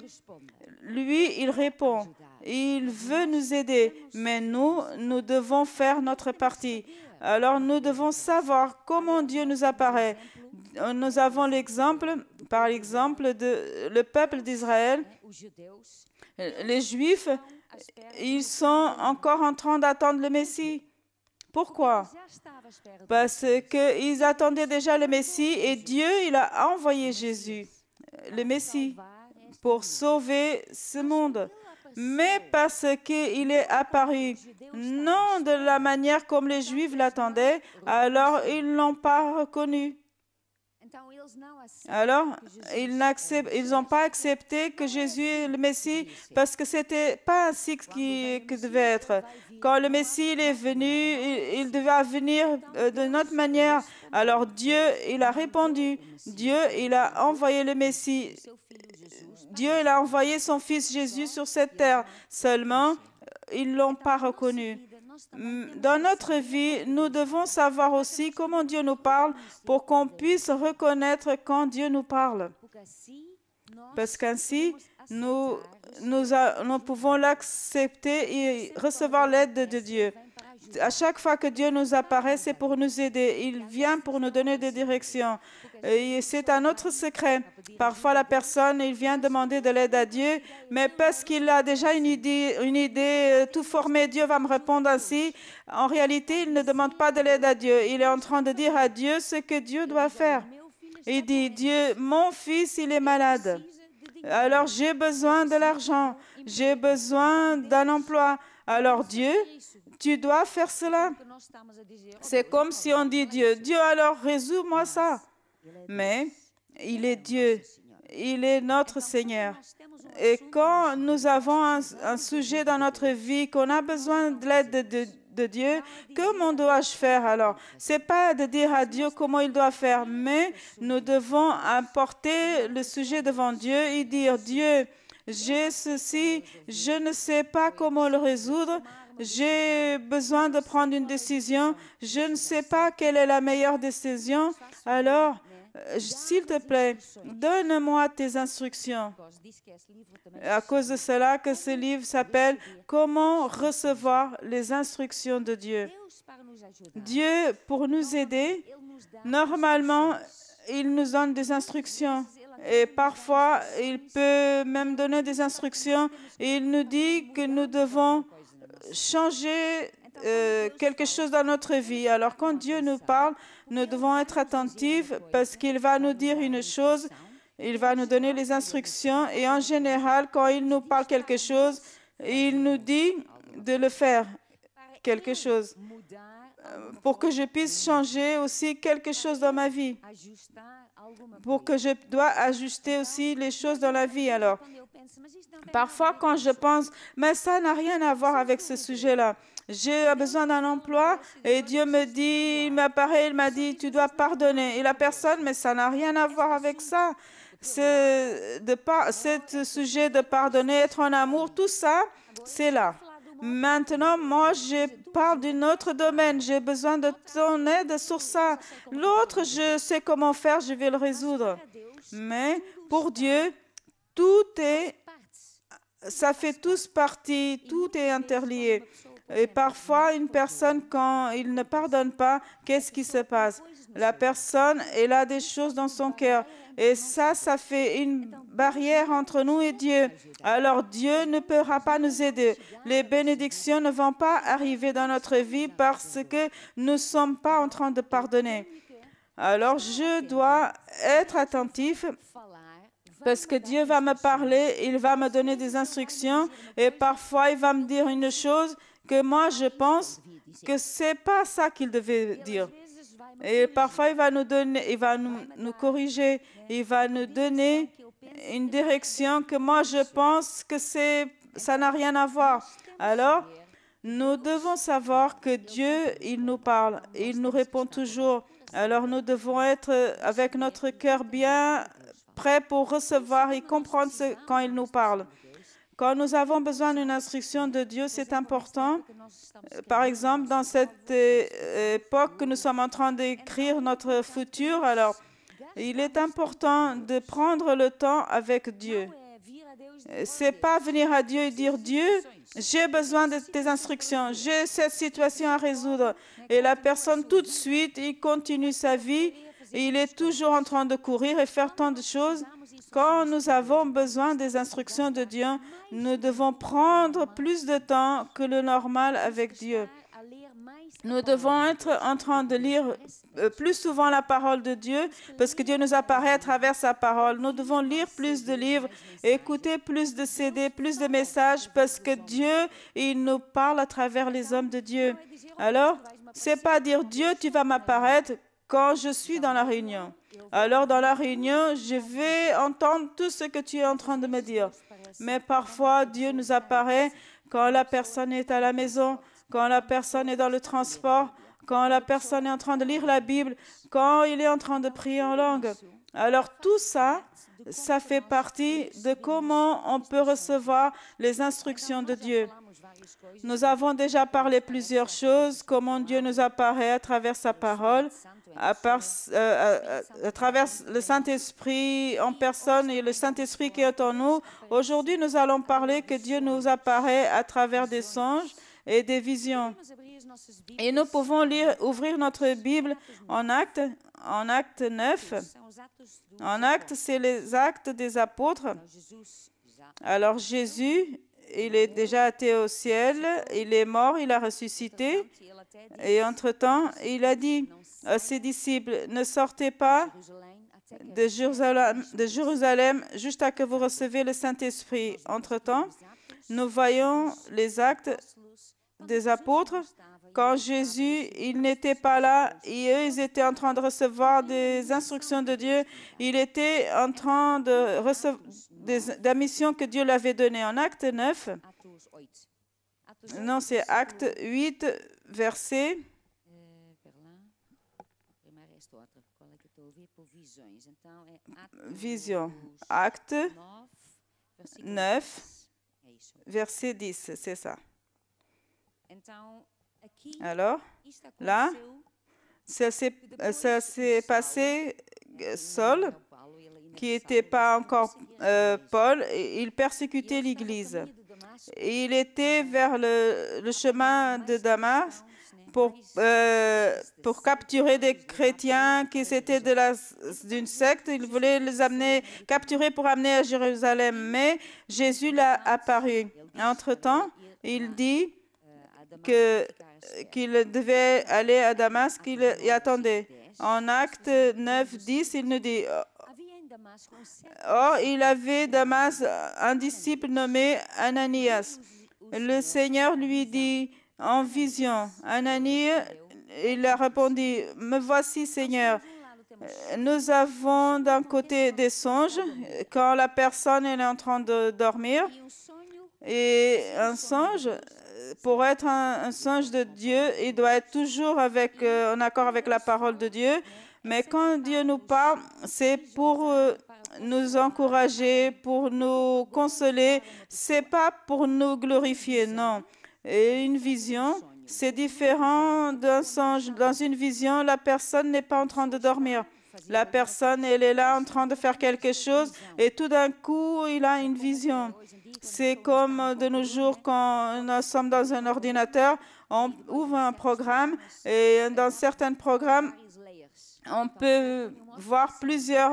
Lui, il répond. Il veut nous aider, mais nous devons faire notre partie. Alors, nous devons savoir comment Dieu nous apparaît. Nous avons l'exemple, par exemple, le peuple d'Israël. Les Juifs, ils sont encore en train d'attendre le Messie. Pourquoi? Parce qu'ils attendaient déjà le Messie et Dieu, il a envoyé Jésus, le Messie, pour sauver ce monde. Mais parce qu'il est apparu, non de la manière comme les Juifs l'attendaient, alors ils ne l'ont pas reconnu. Alors, ils n'ont pas accepté que Jésus est le Messie parce que ce n'était pas ainsi que devait être. Quand le Messie il est venu, il devait venir de notre manière. Alors Dieu, il a répondu. Dieu, il a envoyé le Messie. Dieu, il a envoyé son Fils Jésus sur cette terre. Seulement, ils ne l'ont pas reconnu. Dans notre vie, nous devons savoir aussi comment Dieu nous parle pour qu'on puisse reconnaître quand Dieu nous parle. Parce qu'ainsi, nous pouvons l'accepter et recevoir l'aide de Dieu. À chaque fois que Dieu nous apparaît, c'est pour nous aider. Il vient pour nous donner des directions. Et c'est un autre secret. Parfois, la personne, il vient demander de l'aide à Dieu, mais parce qu'il a déjà une idée tout formée, Dieu va me répondre ainsi. En réalité, il ne demande pas de l'aide à Dieu. Il est en train de dire à Dieu ce que Dieu doit faire. Il dit, Dieu, mon fils, il est malade. Alors, j'ai besoin de l'argent. J'ai besoin d'un emploi. Alors, Dieu, tu dois faire cela. C'est comme si on dit Dieu, Dieu, alors résous-moi ça. Mais il est Dieu, il est notre Seigneur. Et quand nous avons un sujet dans notre vie, qu'on a besoin de l'aide de Dieu, comment dois-je faire alors? Ce n'est pas de dire à Dieu comment il doit faire, mais nous devons apporter le sujet devant Dieu et dire, Dieu, j'ai ceci, je ne sais pas comment le résoudre. J'ai besoin de prendre une décision. Je ne sais pas quelle est la meilleure décision. Alors, s'il te plaît, donne-moi tes instructions. À cause de cela que ce livre s'appelle « Comment recevoir les instructions de Dieu ». Dieu, pour nous aider, normalement, il nous donne des instructions. Et parfois, il peut même donner des instructions. Et il nous dit que nous devons changer quelque chose dans notre vie. Alors, quand Dieu nous parle, nous devons être attentifs parce qu'il va nous dire une chose, il va nous donner les instructions et en général, quand il nous parle quelque chose, il nous dit de le faire, quelque chose, pour que je puisse changer aussi quelque chose dans ma vie, pour que je dois ajuster aussi les choses dans la vie. Alors, parfois, quand je pense, mais ça n'a rien à voir avec ce sujet-là. J'ai besoin d'un emploi et Dieu me dit, il m'apparaît, il m'a dit, tu dois pardonner. Et la personne, mais ça n'a rien à voir avec ça. Ce sujet de pardonner, être en amour, tout ça, c'est là. Maintenant, moi, je parle d'un autre domaine. J'ai besoin de ton aide sur ça. L'autre, je sais comment faire, je vais le résoudre. Mais pour Dieu, ça fait tous partie, tout est interlié. Et parfois, une personne, quand il ne pardonne pas, qu'est-ce qui se passe? La personne, elle a des choses dans son cœur. Et ça fait une barrière entre nous et Dieu. Alors, Dieu ne pourra pas nous aider. Les bénédictions ne vont pas arriver dans notre vie parce que nous ne sommes pas en train de pardonner. Alors, je dois être attentif parce que Dieu va me parler, il va me donner des instructions et parfois, il va me dire une chose que moi, je pense que ce n'est pas ça qu'il devait dire. Et parfois, il va nous corriger, il va nous donner une direction que moi, je pense que ça n'a rien à voir. Alors, nous devons savoir que Dieu, il nous parle, il nous répond toujours. Alors, nous devons être avec notre cœur bien prêt pour recevoir et comprendre quand il nous parle. Quand nous avons besoin d'une instruction de Dieu, c'est important. Par exemple, dans cette époque que nous sommes en train d'écrire notre futur, alors il est important de prendre le temps avec Dieu. Ce n'est pas venir à Dieu et dire « Dieu, j'ai besoin de tes instructions, j'ai cette situation à résoudre. » Et la personne, tout de suite, il continue sa vie et il est toujours en train de courir et faire tant de choses. Quand nous avons besoin des instructions de Dieu, nous devons prendre plus de temps que le normal avec Dieu. Nous devons être en train de lire plus souvent la parole de Dieu parce que Dieu nous apparaît à travers sa parole. Nous devons lire plus de livres, écouter plus de CD, plus de messages parce que Dieu, il nous parle à travers les hommes de Dieu. Alors, c'est pas dire Dieu, tu vas m'apparaître quand je suis dans la réunion. Alors, dans la réunion, je vais entendre tout ce que tu es en train de me dire. Mais parfois, Dieu nous apparaît quand la personne est à la maison, quand la personne est dans le transport, quand la personne est en train de lire la Bible, quand il est en train de prier en langue. Alors tout ça, ça fait partie de comment on peut recevoir les instructions de Dieu. Nous avons déjà parlé plusieurs choses, comment Dieu nous apparaît à travers sa parole, à travers le Saint-Esprit en personne et le Saint-Esprit qui est en nous. Aujourd'hui, nous allons parler que Dieu nous apparaît à travers des songes et des visions. Et nous pouvons ouvrir notre Bible en Actes 9. En Actes, c'est les actes des apôtres. Alors Jésus, il est déjà été au ciel, il est mort, il a ressuscité. Et entre-temps, il a dit à ses disciples, ne sortez pas de Jérusalem jusqu'à ce que vous recevez le Saint-Esprit. Entre-temps, nous voyons les actes des apôtres. Quand Jésus, il n'était pas là et eux, ils étaient en train de recevoir des instructions de Dieu. Il était en train de recevoir la mission que Dieu l'avait donnée en Acte 9. Non, c'est Acte 8, verset. Vision. Acte 9, verset 10, c'est ça. Alors, là, ça s'est passé, Saul, qui n'était pas encore Paul, il persécutait l'Église. Il était vers le chemin de Damas pour capturer des chrétiens qui étaient d'une secte. Il voulait les capturer pour amener à Jérusalem. Mais Jésus l'a apparu. Entre-temps, il dit qu'il devait aller à Damas, qu'il y attendait. En Acte 9, 10, il nous dit, oh, il avait Damas un disciple nommé Ananias. Le Seigneur lui dit en vision, Ananias, il a répondu, me voici Seigneur. Nous avons d'un côté des songes, quand la personne est en train de dormir, et un songe, pour être un songe de Dieu, il doit être toujours en accord avec la parole de Dieu. Mais quand Dieu nous parle, c'est pour nous encourager, pour nous consoler. C'est pas pour nous glorifier, non. Et une vision, c'est différent d'un songe. Dans une vision, la personne n'est pas en train de dormir. La personne, elle est là en train de faire quelque chose et tout d'un coup, il a une vision. C'est comme de nos jours quand nous sommes dans un ordinateur, on ouvre un programme et dans certains programmes, on peut voir plusieurs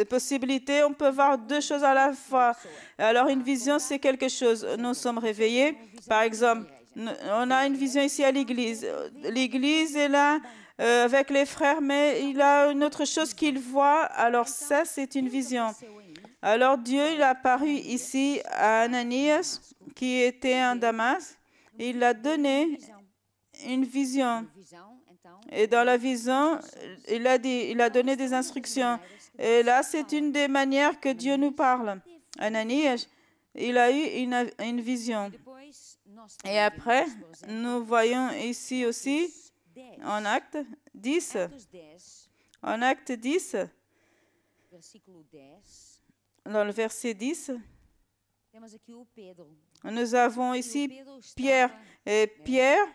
possibilités, on peut voir deux choses à la fois. Alors une vision, c'est quelque chose. Nous sommes réveillés, par exemple, on a une vision ici à l'église. L'église est là avec les frères, mais il a une autre chose qu'il voit. Alors ça, c'est une vision. Alors Dieu, il a apparu ici à Ananias, qui était en Damas. Il a donné une vision. Et dans la vision, il a donné des instructions. Et là, c'est une des manières que Dieu nous parle. Ananias, il a eu une vision. Et après, nous voyons ici aussi, en Acte 10, dans le verset 10, nous avons ici Pierre. Et Pierre,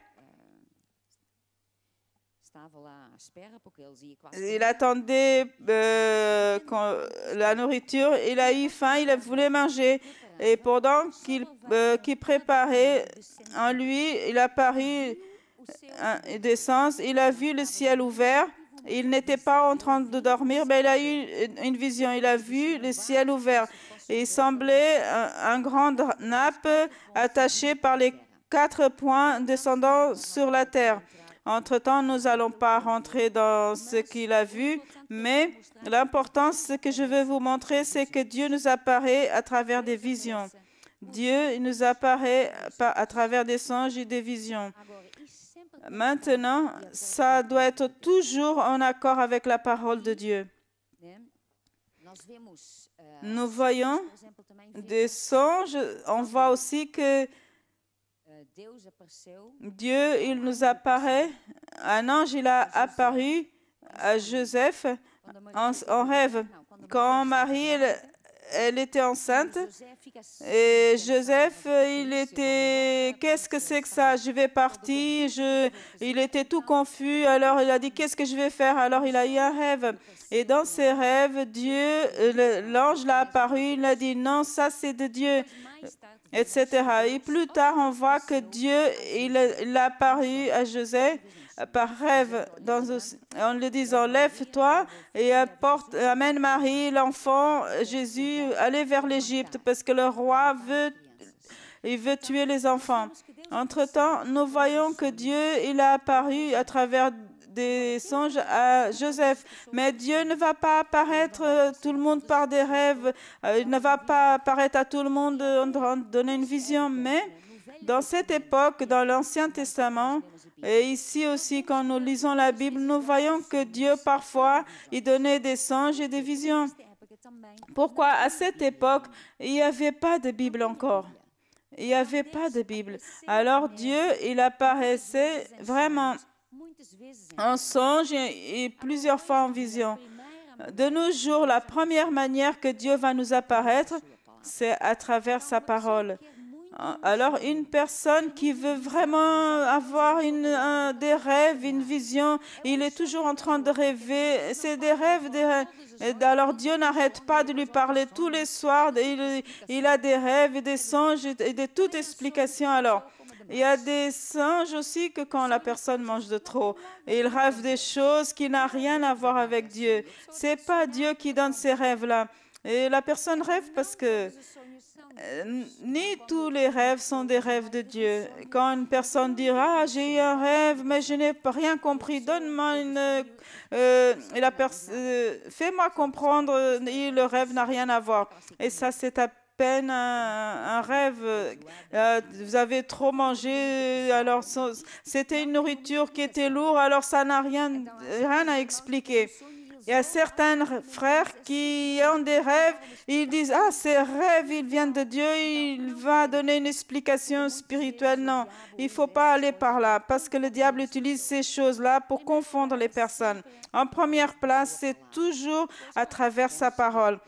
il attendait la nourriture, il a eu faim, il voulait manger. Et pendant qu'il préparait en lui, il a apparu des sens, il a vu le ciel ouvert. Il n'était pas en train de dormir, mais il a eu une vision. Il a vu le ciel ouvert. Et il semblait un grand nappe attaché par les 4 points descendant sur la terre. Entre-temps, nous n'allons pas rentrer dans ce qu'il a vu, mais l'important, ce que je veux vous montrer, c'est que Dieu nous apparaît à travers des visions. Dieu il nous apparaît à travers des songes et des visions. Maintenant, ça doit être toujours en accord avec la parole de Dieu. Nous voyons des songes, on voit aussi que Dieu, il nous apparaît, un ange, il a apparu à Joseph en rêve. Quand Marie, elle était enceinte, et Joseph, il était, qu'est-ce que c'est que ça? Je vais partir, il était tout confus, alors il a dit, qu'est-ce que je vais faire? Alors il a eu un rêve. Et dans ses rêves, l'ange l'a apparu, il a dit, non, ça c'est de Dieu, etc. Et plus tard, on voit que Dieu, il a apparu à Joseph par rêve, en lui disant, lève-toi et amène Marie, l'enfant, Jésus, aller vers l'Égypte, parce que le roi veut tuer les enfants. Entre-temps, nous voyons que Dieu, il a apparu à travers des songes à Joseph. Mais Dieu ne va pas apparaître tout le monde par des rêves. Il ne va pas apparaître à tout le monde en donner une vision. Mais dans cette époque, dans l'Ancien Testament, et ici aussi, quand nous lisons la Bible, nous voyons que Dieu, parfois, il donnait des songes et des visions. Pourquoi? À cette époque, il n'y avait pas de Bible encore. Il n'y avait pas de Bible. Alors Dieu, il apparaissait vraiment en songe et plusieurs fois en vision. De nos jours, la première manière que Dieu va nous apparaître, c'est à travers sa parole. Alors, une personne qui veut vraiment avoir des rêves, une vision, il est toujours en train de rêver. C'est des rêves, des rêves. Alors, Dieu n'arrête pas de lui parler tous les soirs. Il a des rêves et des songes et de toute explication. Alors, il y a des songes aussi que quand la personne mange de trop, il rêve des choses qui n'ont rien à voir avec Dieu. C'est pas Dieu qui donne ces rêves-là. Et la personne rêve parce que ni tous les rêves sont des rêves de Dieu. Quand une personne dira, ah, j'ai eu un rêve, mais je n'ai rien compris, donne-moi fais-moi comprendre, le rêve n'a rien à voir. Et ça, c'est à peine un rêve. Vous avez trop mangé, alors c'était une nourriture qui était lourde, alors ça n'a rien à expliquer. Il y a certains frères qui ont des rêves, ils disent, ah, ces rêves, ils viennent de Dieu, il va donner une explication spirituelle. Non, il ne faut pas aller par là, parce que le diable utilise ces choses-là pour confondre les personnes. En première place, c'est toujours à travers sa parole.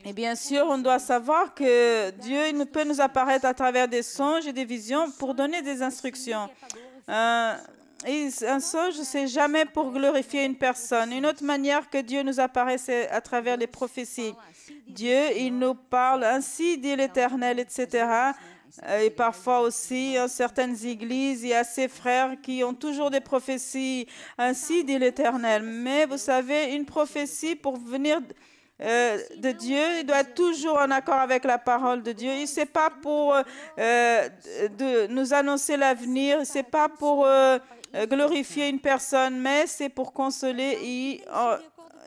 Et bien sûr, on doit savoir que Dieu il peut nous apparaître à travers des songes et des visions pour donner des instructions. Et un songe, c'est jamais pour glorifier une personne. Une autre manière que Dieu nous apparaît, c'est à travers les prophéties. Dieu, il nous parle, ainsi dit l'Éternel, etc. Et parfois aussi, en certaines églises, il y a ces frères qui ont toujours des prophéties, ainsi dit l'Éternel. Mais vous savez, une prophétie pour venir de Dieu, il doit être toujours en accord avec la parole de Dieu. Ce n'est pas pour nous annoncer l'avenir, ce n'est pas pour glorifier une personne, mais c'est pour consoler et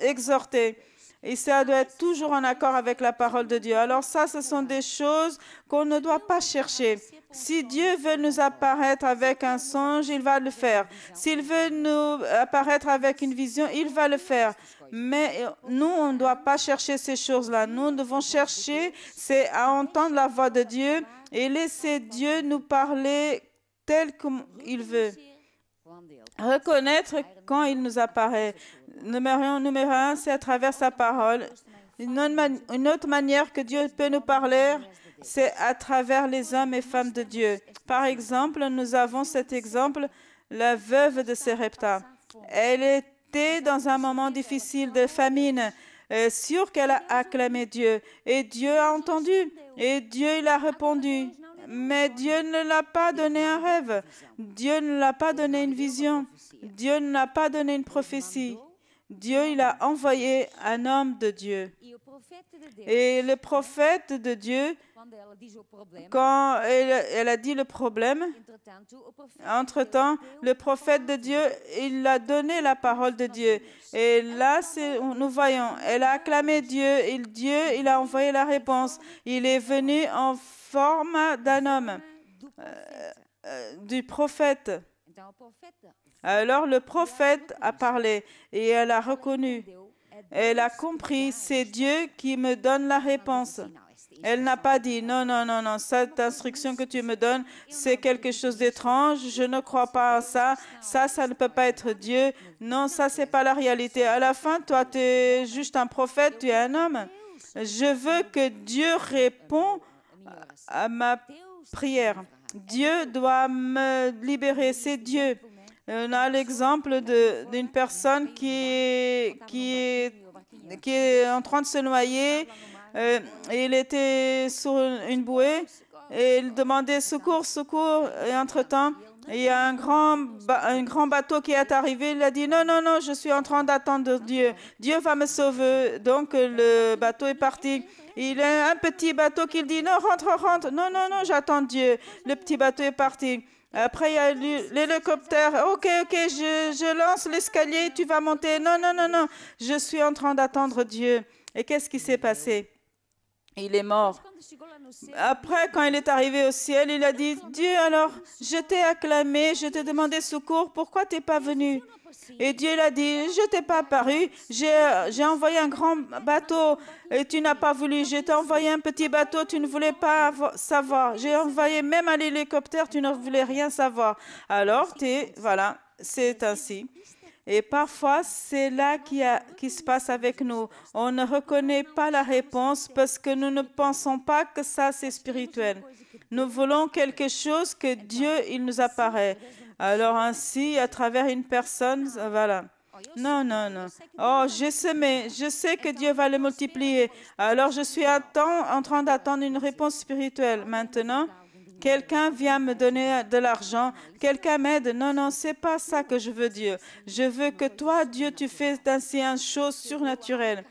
exhorter. Et ça doit être toujours en accord avec la parole de Dieu. Alors ça, ce sont des choses qu'on ne doit pas chercher. Si Dieu veut nous apparaître avec un songe, il va le faire. S'il veut nous apparaître avec une vision, il va le faire. Mais nous, on ne doit pas chercher ces choses-là. Nous devons chercher, c'est à entendre la voix de Dieu et laisser Dieu nous parler tel qu'il veut. Reconnaître quand il nous apparaît. Numéro un, c'est à travers sa parole. Une autre manière que Dieu peut nous parler, c'est à travers les hommes et femmes de Dieu. Par exemple, nous avons cet exemple, la veuve de Sarepta. Elle était dans un moment difficile de famine, sûre qu'elle a acclamé Dieu. Et Dieu a entendu, et Dieu il a répondu. Mais Dieu ne l'a pas donné un rêve. Dieu ne l'a pas donné une vision. Dieu ne l'a pas donné une prophétie. Dieu, il a envoyé un homme de Dieu. Et le prophète de Dieu, quand elle a dit le problème, entre-temps, le prophète de Dieu, il a donné la parole de Dieu. Et là, nous voyons, elle a acclamé Dieu, et Dieu, il a envoyé la réponse. Il est venu en forme d'un homme, du prophète. Alors le prophète a parlé et elle a reconnu. Elle a compris, c'est Dieu qui me donne la réponse. Elle n'a pas dit, non, non, non, non, cette instruction que tu me donnes, c'est quelque chose d'étrange, je ne crois pas à ça, ça ne peut pas être Dieu. Non, ça, c'est pas la réalité. À la fin, toi, tu es juste un prophète, tu es un homme. Je veux que Dieu réponde à ma prière. Dieu doit me libérer, c'est Dieu. On a l'exemple d'une personne qui est en train de se noyer. Il était sur une bouée et il demandait secours, secours. Et entre-temps, il y a un grand bateau qui est arrivé. Il a dit non, non, non, je suis en train d'attendre Dieu. Dieu va me sauver. Donc le bateau est parti. Il y a un petit bateau qui dit non, rentre, rentre. Non, non, non, j'attends Dieu. Le petit bateau est parti. Après, il y a l'hélicoptère. OK, je lance l'escalier, tu vas monter. Non, non, non, non, je suis en train d'attendre Dieu. Et qu'est-ce qui s'est passé? Il est mort. Après, quand il est arrivé au ciel, il a dit, Dieu, alors, je t'ai acclamé, je t'ai demandé secours, pourquoi tu n'es pas venu? Et Dieu l'a dit, je ne t'ai pas apparu, j'ai envoyé un grand bateau et tu n'as pas voulu. Je t'ai envoyé un petit bateau, tu ne voulais pas savoir. J'ai envoyé même un hélicoptère, tu ne voulais rien savoir. Alors, voilà, c'est ainsi. Et parfois, c'est là qui se passe avec nous. On ne reconnaît pas la réponse parce que nous ne pensons pas que ça, c'est spirituel. Nous voulons quelque chose que Dieu, il nous apparaît. Alors ainsi, à travers une personne, voilà. Non, non, non. Oh, j'ai semé, je sais que Dieu va le multiplier. Alors je suis en train d'attendre une réponse spirituelle. Maintenant, quelqu'un vient me donner de l'argent, quelqu'un m'aide. Non, non, c'est pas ça que je veux, Dieu. Je veux que toi, Dieu, tu fais ainsi une chose surnaturelle.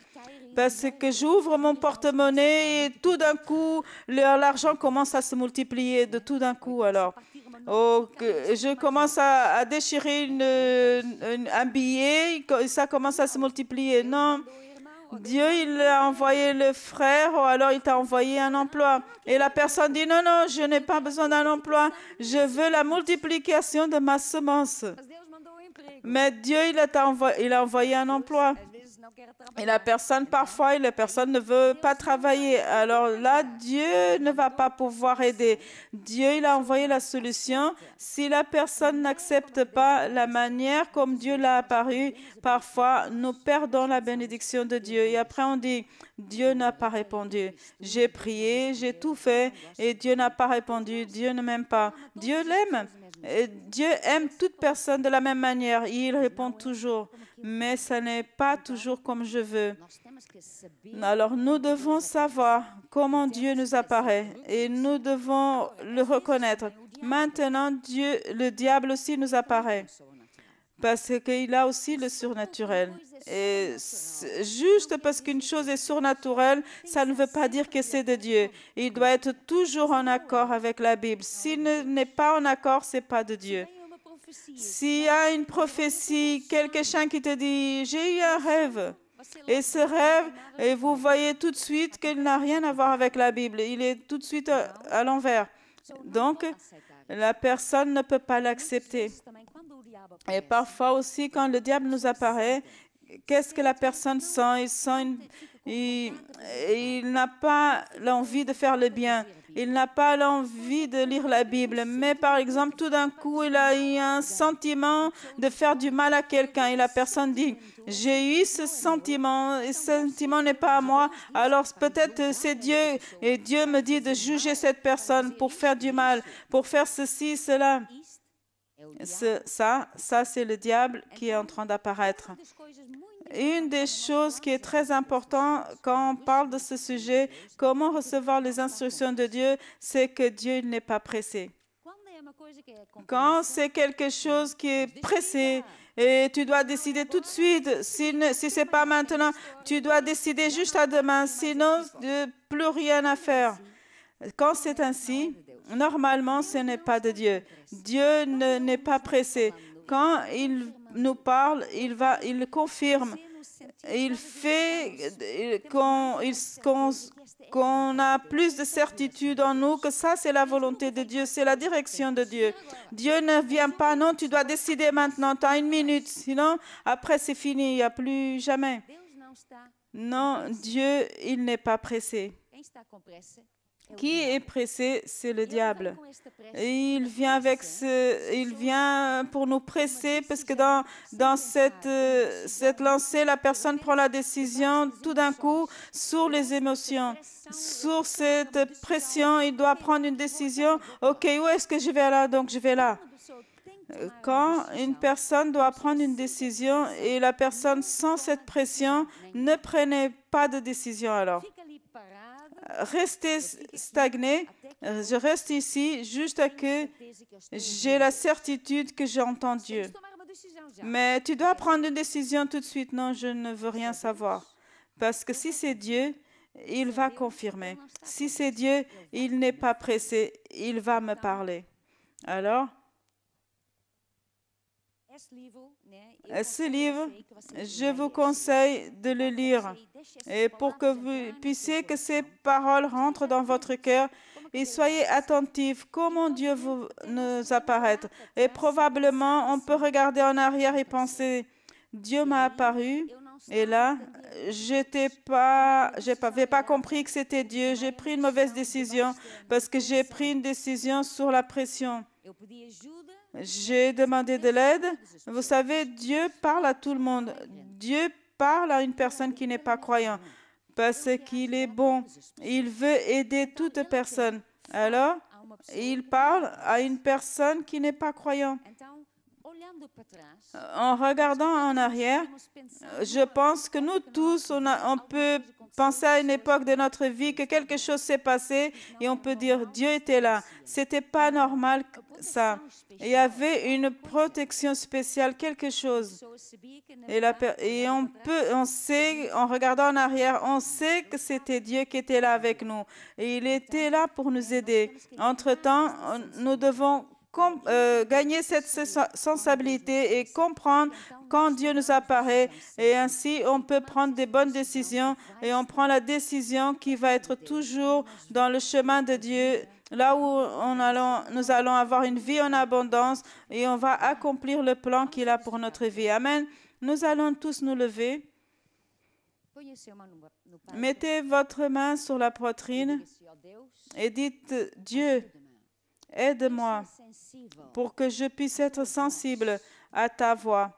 Parce que j'ouvre mon porte-monnaie et tout d'un coup, l'argent commence à se multiplier de tout d'un coup. Alors, je commence à déchirer un billet et ça commence à se multiplier. Non, Dieu, il a envoyé le frère ou alors il t'a envoyé un emploi. Et la personne dit, non, non, je n'ai pas besoin d'un emploi. Je veux la multiplication de ma semence. Mais Dieu, il a envoyé un emploi. Et la personne, parfois, la personne ne veut pas travailler. Alors là, Dieu ne va pas pouvoir aider. Dieu, il a envoyé la solution. Si la personne n'accepte pas la manière comme Dieu l'a apparu, parfois, nous perdons la bénédiction de Dieu. Et après, on dit, Dieu n'a pas répondu. J'ai prié, j'ai tout fait et Dieu n'a pas répondu. Dieu ne m'aime pas. Dieu l'aime. Dieu aime toute personne de la même manière. Il répond toujours. Mais ce n'est pas toujours comme je veux. Alors, nous devons savoir comment Dieu nous apparaît et nous devons le reconnaître. Maintenant, Dieu, le diable aussi nous apparaît parce qu'il a aussi le surnaturel. Et juste parce qu'une chose est surnaturelle, ça ne veut pas dire que c'est de Dieu. Il doit être toujours en accord avec la Bible. S'il n'est pas en accord, ce n'est pas de Dieu. S'il y a une prophétie, quelqu'un qui te dit « j'ai eu un rêve », et ce rêve, et vous voyez tout de suite qu'il n'a rien à voir avec la Bible, il est tout de suite à l'envers. Donc, la personne ne peut pas l'accepter. Et parfois aussi, quand le diable nous apparaît, qu'est-ce que la personne sent? Il n'a pas l'envie de faire le bien. Il n'a pas l'envie de lire la Bible. Mais par exemple, tout d'un coup, il a eu un sentiment de faire du mal à quelqu'un. Et la personne dit, j'ai eu ce sentiment, et ce sentiment n'est pas à moi. Alors peut-être c'est Dieu. Et Dieu me dit de juger cette personne pour faire du mal, pour faire ceci, cela. Ça c'est le diable qui est en train d'apparaître. Une des choses qui est très importante quand on parle de ce sujet, comment recevoir les instructions de Dieu, c'est que Dieu n'est pas pressé. Quand c'est quelque chose qui est pressé, Et tu dois décider tout de suite. Si ce n'est pas maintenant, tu dois décider juste à demain. Sinon, plus rien à faire. Quand c'est ainsi, normalement, ce n'est pas de Dieu. Dieu n'est pas pressé. Quand il nous parle, il le confirme. Il fait qu'on a plus de certitude en nous que ça, c'est la volonté de Dieu, c'est la direction de Dieu. Dieu ne vient pas, non, tu dois décider maintenant, tu as 1 minute, sinon après c'est fini, il n'y a plus jamais. Non, Dieu, il n'est pas pressé. Qui est pressé, c'est le diable. Et il vient pour nous presser parce que dans cette lancée, la personne prend la décision tout d'un coup sur les émotions. Sur cette pression, il doit prendre une décision. OK, où est-ce que je vais là? Donc, je vais là. Quand une personne doit prendre une décision et la personne sans cette pression, ne prenez pas de décision alors. Restez stagné. Je reste ici juste à que j'ai la certitude que j'entends Dieu. Mais tu dois prendre une décision tout de suite. Non, je ne veux rien savoir. Parce que si c'est Dieu, il va confirmer. Si c'est Dieu, il n'est pas pressé. Il va me parler. Alors, ce livre, je vous conseille de le lire et pour que vous puissiez que ces paroles rentrent dans votre cœur et soyez attentifs comment Dieu nous apparaît. Et probablement, on peut regarder en arrière et penser, Dieu m'a apparu et là, je n'avais pas compris que c'était Dieu. J'ai pris une mauvaise décision parce que j'ai pris une décision sur la pression. J'ai demandé de l'aide. Vous savez, Dieu parle à tout le monde. Dieu parle à une personne qui n'est pas croyante parce qu'il est bon. Il veut aider toute personne. Alors, il parle à une personne qui n'est pas croyante. En regardant en arrière, je pense que nous tous, on peut penser à une époque de notre vie que quelque chose s'est passé et on peut dire Dieu était là. C'était pas normal ça. Il y avait une protection spéciale, quelque chose. Et on sait, en regardant en arrière, on sait que c'était Dieu qui était là avec nous. Et il était là pour nous aider. Entre-temps, nous devons gagner cette sensibilité et comprendre quand Dieu nous apparaît. Et ainsi, on peut prendre des bonnes décisions et on prend la décision qui va être toujours dans le chemin de Dieu, là où nous allons avoir une vie en abondance et on va accomplir le plan qu'il a pour notre vie. Amen. Nous allons tous nous lever. Mettez votre main sur la poitrine et dites, Dieu, aide-moi pour que je puisse être sensible à ta voix,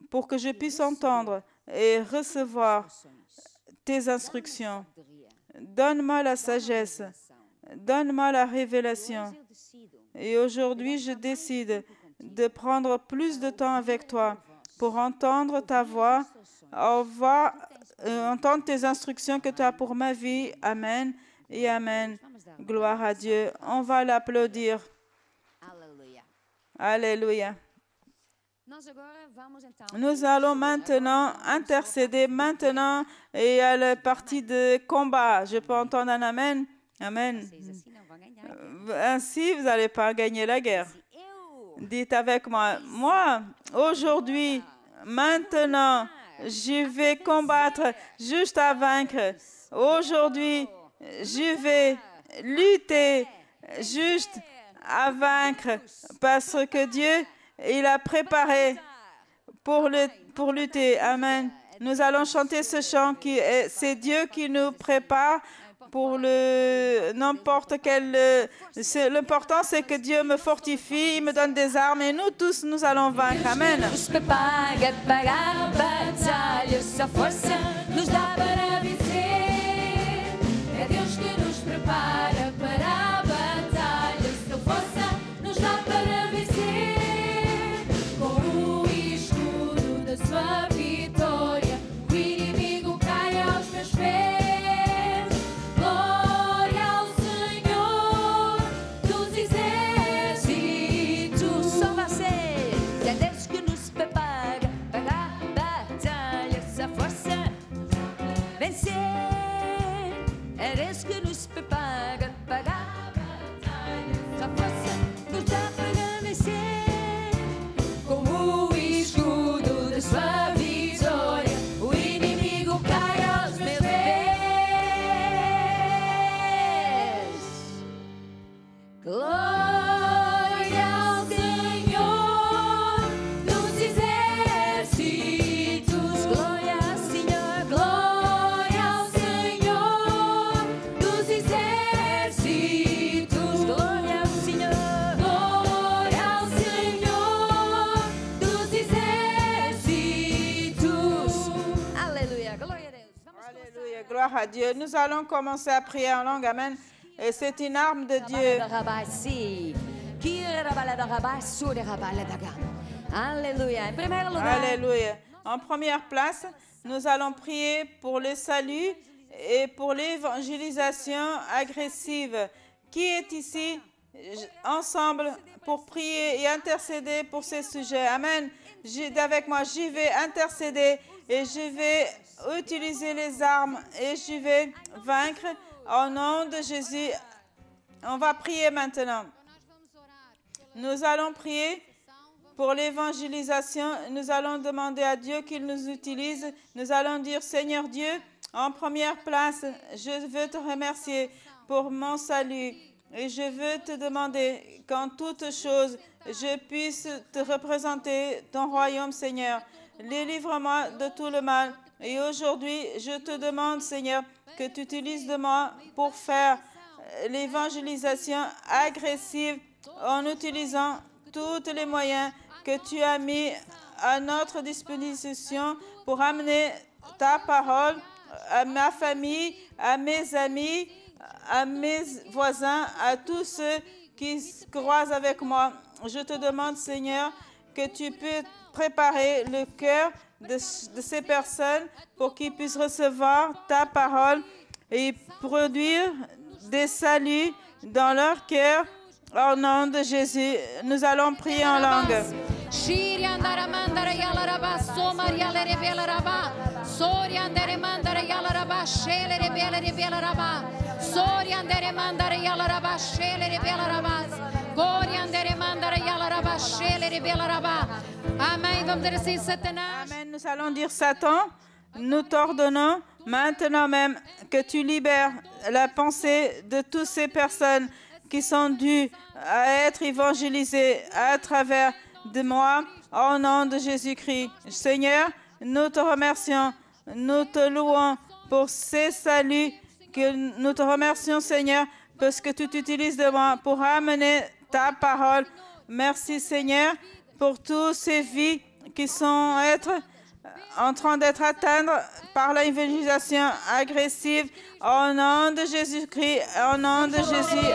pour que je puisse entendre et recevoir tes instructions. Donne-moi la sagesse, donne-moi la révélation. Et aujourd'hui, je décide de prendre plus de temps avec toi pour entendre ta voix, entendre tes instructions que tu as pour ma vie. Amen et Amen. Gloire à Dieu. On va l'applaudir. Alléluia. Nous allons maintenant intercéder maintenant et à la partie de combat. Je peux entendre un Amen? Amen. Ainsi, vous n'allez pas gagner la guerre. Dites avec moi, moi, aujourd'hui, maintenant, je vais combattre juste à vaincre. Aujourd'hui, je vais lutter juste à vaincre parce que Dieu, il a préparé pour lutter. Amen. Nous allons chanter ce chant c'est Dieu qui nous prépare pour n'importe quel. L'important, c'est que Dieu me fortifie, il me donne des armes et nous tous, nous allons vaincre. Amen. Gloire à Dieu. Nous allons commencer à prier en langue. Amen. Et c'est une arme de Dieu. Alléluia. En primeiro lugar, Alléluia. En première place, nous allons prier pour le salut et pour l'évangélisation agressive. Qui est ici ensemble pour prier et intercéder pour ces sujets? Amen. Avec moi, j'y vais intercéder et je vais utiliser les armes et je vais vaincre au nom de Jésus. On va prier maintenant. Nous allons prier pour l'évangélisation. Nous allons demander à Dieu qu'il nous utilise. Nous allons dire, Seigneur Dieu, en première place, je veux te remercier pour mon salut. Et je veux te demander qu'en toutes choses, je puisse te représenter ton royaume, Seigneur. Délivre-moi de tout le mal. Et aujourd'hui, je te demande, Seigneur, que tu utilises de moi pour faire l'évangélisation agressive en utilisant tous les moyens que tu as mis à notre disposition pour amener ta parole à ma famille, à mes amis, à mes voisins, à tous ceux qui croisent avec moi. Je te demande, Seigneur, que tu peux préparer le cœur de ces personnes pour qu'ils puissent recevoir ta parole et produire des saluts dans leur cœur. Au nom de Jésus, nous allons prier en langue. Amen. Nous allons dire, Satan, nous t'ordonnons maintenant même que tu libères la pensée de toutes ces personnes qui sont dues à être évangélisées à travers de moi, au nom de Jésus-Christ. Seigneur, nous te remercions, nous te louons pour ces saluts, que nous te remercions, Seigneur, parce que tu t'utilises de moi pour amener ta parole. Merci, Seigneur, pour toutes ces vies qui sont en train d'être atteintes par l'évangélisation agressive. Au nom de Jésus-Christ, au nom de Jésus.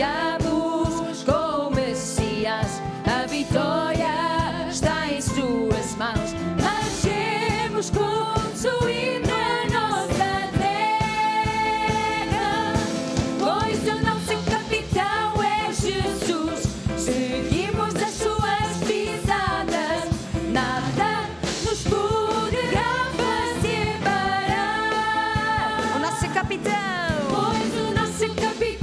Marchamos com o Messias, a vitória está em suas mãos. Marchemos construindo a nossa terra, pois o nosso capitão é Jesus. Seguimos as suas pisadas, nada nos poderá fazer parar. O nosso capitão, pois o nosso capitão.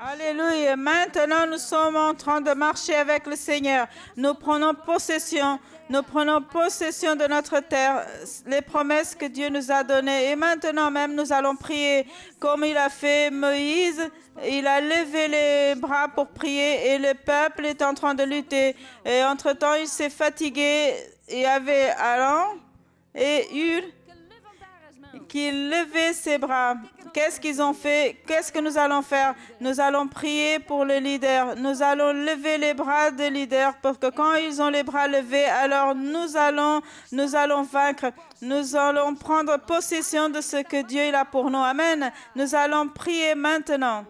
Alléluia. Maintenant, nous sommes en train de marcher avec le Seigneur. Nous prenons possession de notre terre, les promesses que Dieu nous a données. Et maintenant même, nous allons prier comme il a fait Moïse. Il a levé les bras pour prier et le peuple est en train de lutter. Et entre-temps, il s'est fatigué. Il y avait Aaron et Hur qui levaient ses bras. Qu'est-ce qu'ils ont fait? Qu'est-ce que nous allons faire? Nous allons prier pour le leader. Nous allons lever les bras des leaders parce que quand ils ont les bras levés, alors nous allons vaincre. Nous allons prendre possession de ce que Dieu il a pour nous. Amen. Nous allons prier maintenant.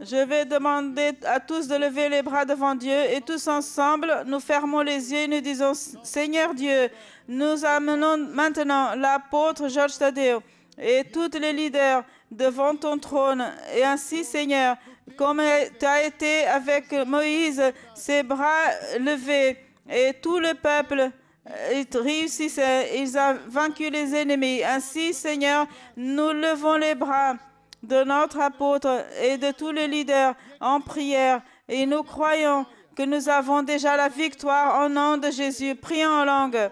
Je vais demander à tous de lever les bras devant Dieu et tous ensemble, nous fermons les yeux et nous disons, Seigneur Dieu, nous amenons maintenant l'apôtre Georges Tadeo et tous les leaders devant ton trône. Et ainsi, Seigneur, comme tu as été avec Moïse, ses bras levés et tout le peuple réussissait, ils ont vaincu les ennemis. Ainsi, Seigneur, nous levons les bras de notre apôtre et de tous les leaders en prière et nous croyons que nous avons déjà la victoire au nom de Jésus. Prions en langue.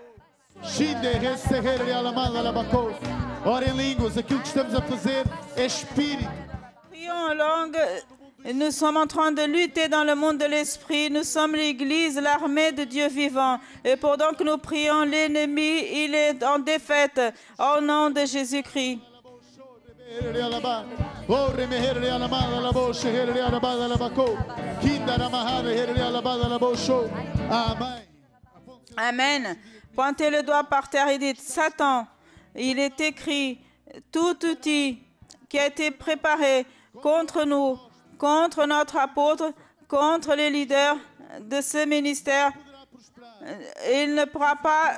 Ora em línguas, aquilo que estamos a fazer é espírito. Prions en langue. Nous sommes en train de lutter dans le monde de l'esprit. Nous sommes l'Église, l'armée de Dieu vivant. Et pendant que nous prions, l'ennemi, il est en défaite au nom de Jésus-Christ. Amen. Pointez le doigt par terre et dites, Satan, il est écrit, tout outil qui a été préparé contre nous, contre notre apôtre, contre les leaders de ce ministère, il ne pourra pas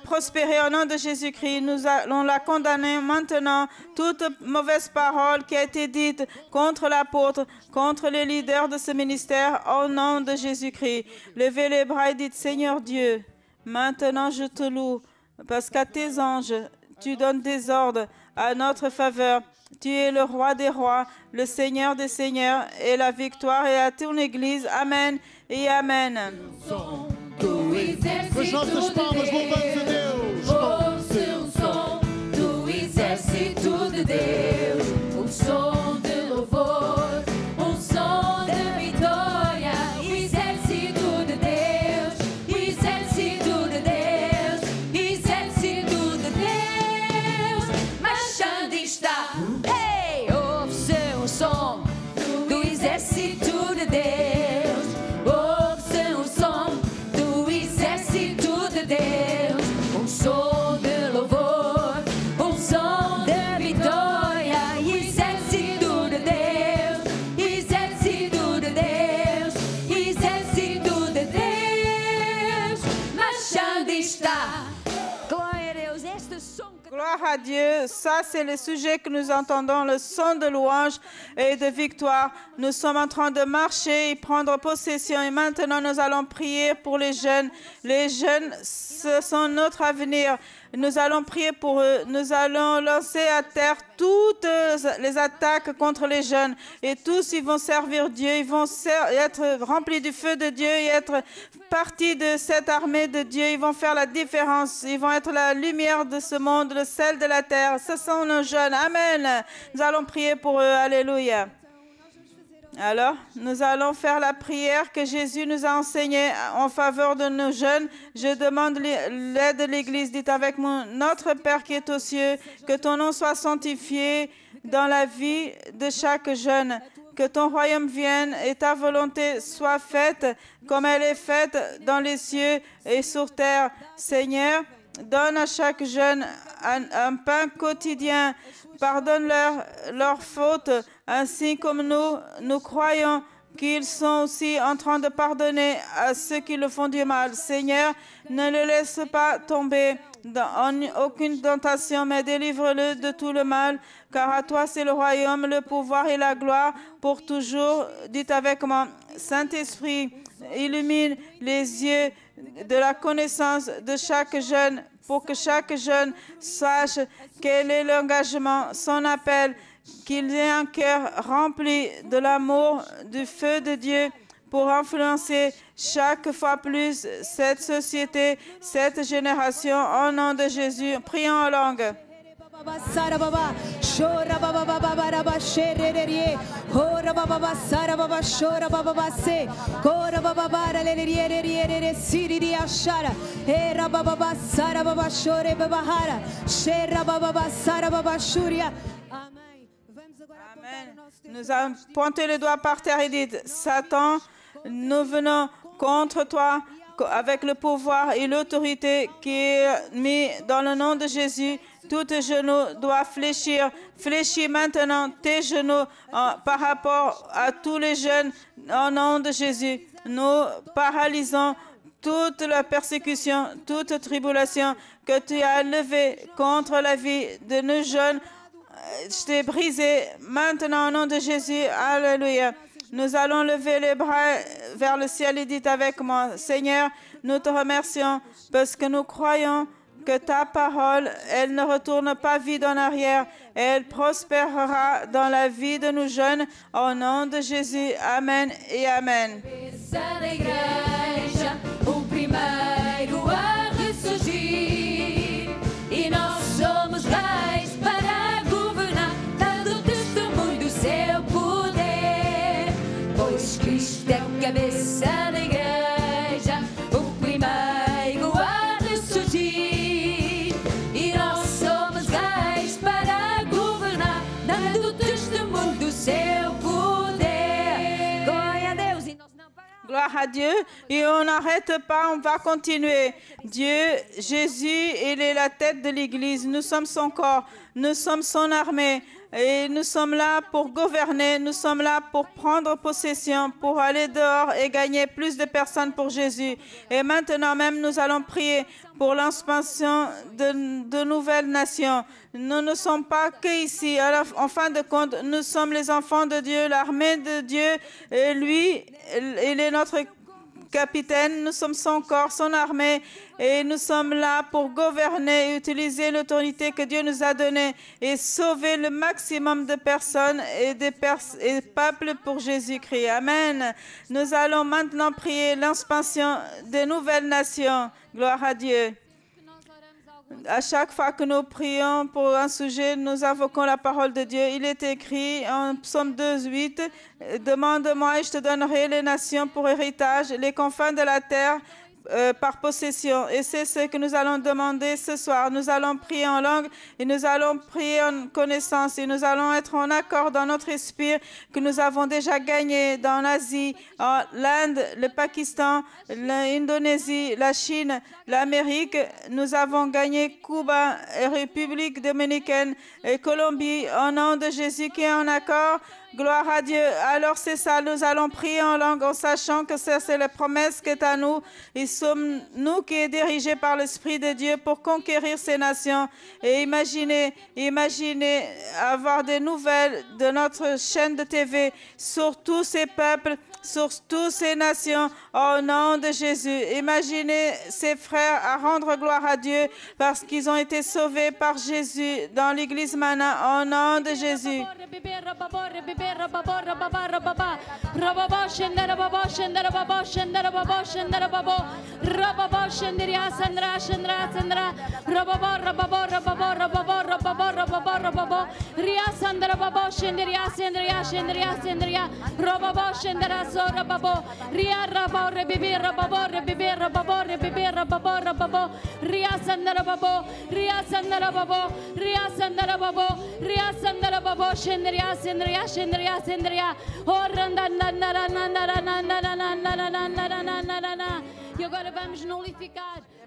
prospérer au nom de Jésus-Christ. Nous allons la condamner maintenant. Toute mauvaise parole qui a été dite contre l'apôtre, contre les leaders de ce ministère, au nom de Jésus-Christ. Levez les bras et dites, Seigneur Dieu, maintenant je te loue, parce qu'à tes anges, tu donnes des ordres à notre faveur. Tu es le roi des rois, le Seigneur des seigneurs, et la victoire est à ton Église. Amen et Amen. Do exército de Deus, ouça o som do exército de Deus, um som de louvor, um som de vitória, exército de Deus, exército de Deus, exército de Deus, marchando está. Ei, ouça o som do exército de Deus, ouça o som do exército de Deus, um som de louvor, um som de vitória, exército de Deus, exército de Deus, exército de Deus, marchando está. Glória a Deus, este som. Gloire à Dieu, ça c'est le sujet que nous entendons, le son de louange et de victoire. Nous sommes en train de marcher et prendre possession et maintenant nous allons prier pour les jeunes. Les jeunes, ce sont notre avenir. Nous allons prier pour eux. Nous allons lancer à terre toutes les attaques contre les jeunes. Et tous, ils vont servir Dieu. Ils vont être remplis du feu de Dieu et être partie de cette armée de Dieu. Ils vont faire la différence. Ils vont être la lumière de ce monde, le sel de la terre. Ce sont nos jeunes. Amen. Nous allons prier pour eux. Alléluia. Alors, nous allons faire la prière que Jésus nous a enseignée en faveur de nos jeunes. Je demande l'aide de l'Église. Dites avec moi, notre Père qui est aux cieux, que ton nom soit sanctifié dans la vie de chaque jeune. Que ton royaume vienne et ta volonté soit faite comme elle est faite dans les cieux et sur terre. Seigneur, donne à chaque jeune un pain quotidien. Pardonne-leur leurs fautes, ainsi comme nous croyons qu'ils sont aussi en train de pardonner à ceux qui le font du mal. Seigneur, ne le laisse pas tomber en aucune tentation, mais délivre-le de tout le mal, car à toi c'est le royaume, le pouvoir et la gloire pour toujours. Dites avec moi, Saint-Esprit, illumine les yeux de la connaissance de chaque jeune, pour que chaque jeune sache quel est l'engagement, son appel, qu'il ait un cœur rempli de l'amour, du feu de Dieu, pour influencer chaque fois plus cette société, cette génération, au nom de Jésus. Prions en langue. Amen. Nous avons pointé le doigt par terre et dit, Satan, nous venons contre toi avec le pouvoir et l'autorité qui est mis dans le nom de Jésus. Tout genou doit fléchir. Fléchis maintenant tes genoux par rapport à tous les jeunes au nom de Jésus. Nous paralysons toute la persécution, toute tribulation que tu as levée contre la vie de nos jeunes. Je t'ai brisé maintenant au nom de Jésus. Alléluia. Nous allons lever les bras vers le ciel et dites avec moi, Seigneur, nous te remercions parce que nous croyons que ta parole, elle ne retourne pas vide en arrière. Elle prospérera dans la vie de nos jeunes. Au nom de Jésus. Amen et Amen. Cabeça da igreja, o primeiro a ressurgir. E nós somos reis para governar, dando testemunho do seu poder. Glória a Deus. E nós não paramos. Gloire à Dieu. Et on n'arrête pas, on va continuer. Dieu, Jésus, il est la tête de l'Église. Nous sommes son corps, nous sommes son armée. Et nous sommes là pour gouverner, nous sommes là pour prendre possession, pour aller dehors et gagner plus de personnes pour Jésus. Et maintenant même, nous allons prier pour l'expansion de nouvelles nations. Nous ne sommes pas qu'ici. En fin de compte, nous sommes les enfants de Dieu, l'armée de Dieu. Et lui, il est notre capitaine, nous sommes son corps, son armée, et nous sommes là pour gouverner et utiliser l'autorité que Dieu nous a donnée et sauver le maximum de personnes et et peuples pour Jésus-Christ. Amen. Nous allons maintenant prier l'expansion des nouvelles nations. Gloire à Dieu. À chaque fois que nous prions pour un sujet, nous invoquons la parole de Dieu. Il est écrit en Psaume 2:8, « Demande-moi et je te donnerai les nations pour héritage, les confins de la terre par possession. » Et c'est ce que nous allons demander ce soir. Nous allons prier en langue et nous allons prier en connaissance et nous allons être en accord dans notre esprit que nous avons déjà gagné dans l'Asie, l'Inde, le Pakistan, l'Indonésie, la Chine, l'Amérique. Nous avons gagné Cuba, République dominicaine et Colombie au nom de Jésus qui est en accord. Gloire à Dieu. Alors c'est ça, nous allons prier en langue en sachant que ça c'est la promesse qui est à nous. Et sommes nous qui est dirigés par l'Esprit de Dieu pour conquérir ces nations. Et imaginez avoir des nouvelles de notre chaîne de TV sur tous ces peuples, sur toutes ces nations, au nom de Jésus. Imaginez ces frères à rendre gloire à Dieu parce qu'ils ont été sauvés par Jésus dans l'église Mana, au nom de Jésus.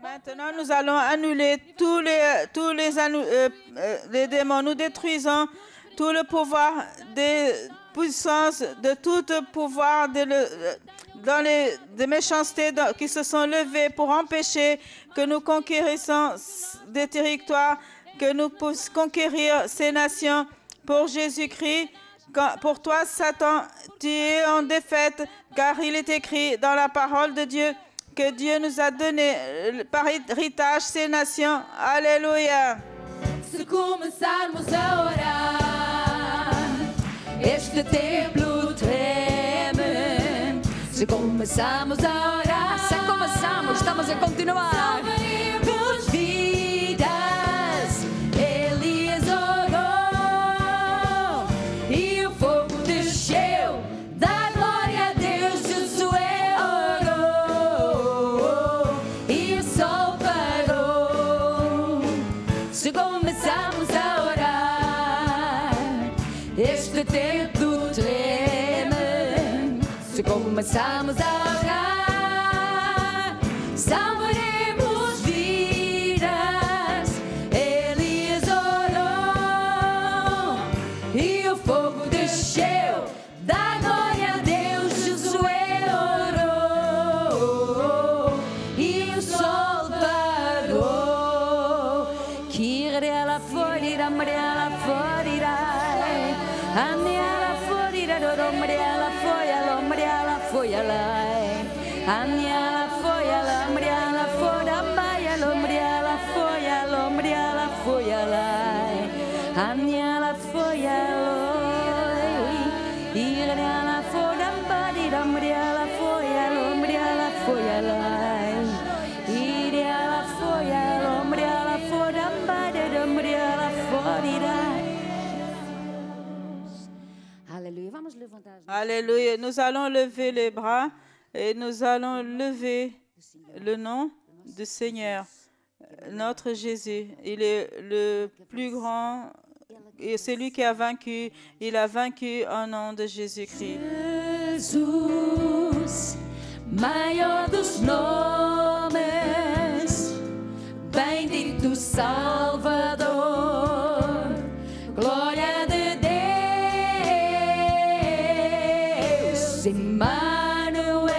Maintenant, nous allons annuler tous les démons. Nous détruisons tout le pouvoir des puissances, de tout pouvoir des méchancetés qui se sont levées pour empêcher que nous conquérissions des territoires, que nous puissions conquérir ces nations pour Jésus-Christ. Pour toi, Satan, tu es en défaite, car il est écrit dans la parole de Dieu que Dieu nous a donné par héritage ces nations. Alléluia. Se começarmos a orar, este templo treme. Se começarmos a orar, Se começamos, estamos a continuar. salvaremos vidas. Elias orou e o fogo desceu. Dá glória a Deus, Josué orou e o sol parou. Se começarmos a orar, este templo treme. Se começarmos a orar, salvaremos vidas. Elias orou e o fogo desceu. Da glória a Deus, Josué orou e o sol parou. Kirela forira, mrela forira, aniela forira, doromrela foia, lomrela foia lai, aniela foia, lomrela foia, maia, lomrela foia, lomrela foia lai, aniela foia loi, irela foia, barira, mrela foia, lomrela foia lai, irela foia, lomrela foia, barira, mrela foia. Alléluia. Vamos levantar as mãos. Alléluia. Nous allons lever les bras et nous allons lever le nom du Seigneur, notre Jésus. Il est le plus grand et c'est lui qui a vaincu. Il a vaincu au nom de Jésus-Christ. Jesus, maior dos nomes, bendito Salvador, glória de Deus, Emmanuel,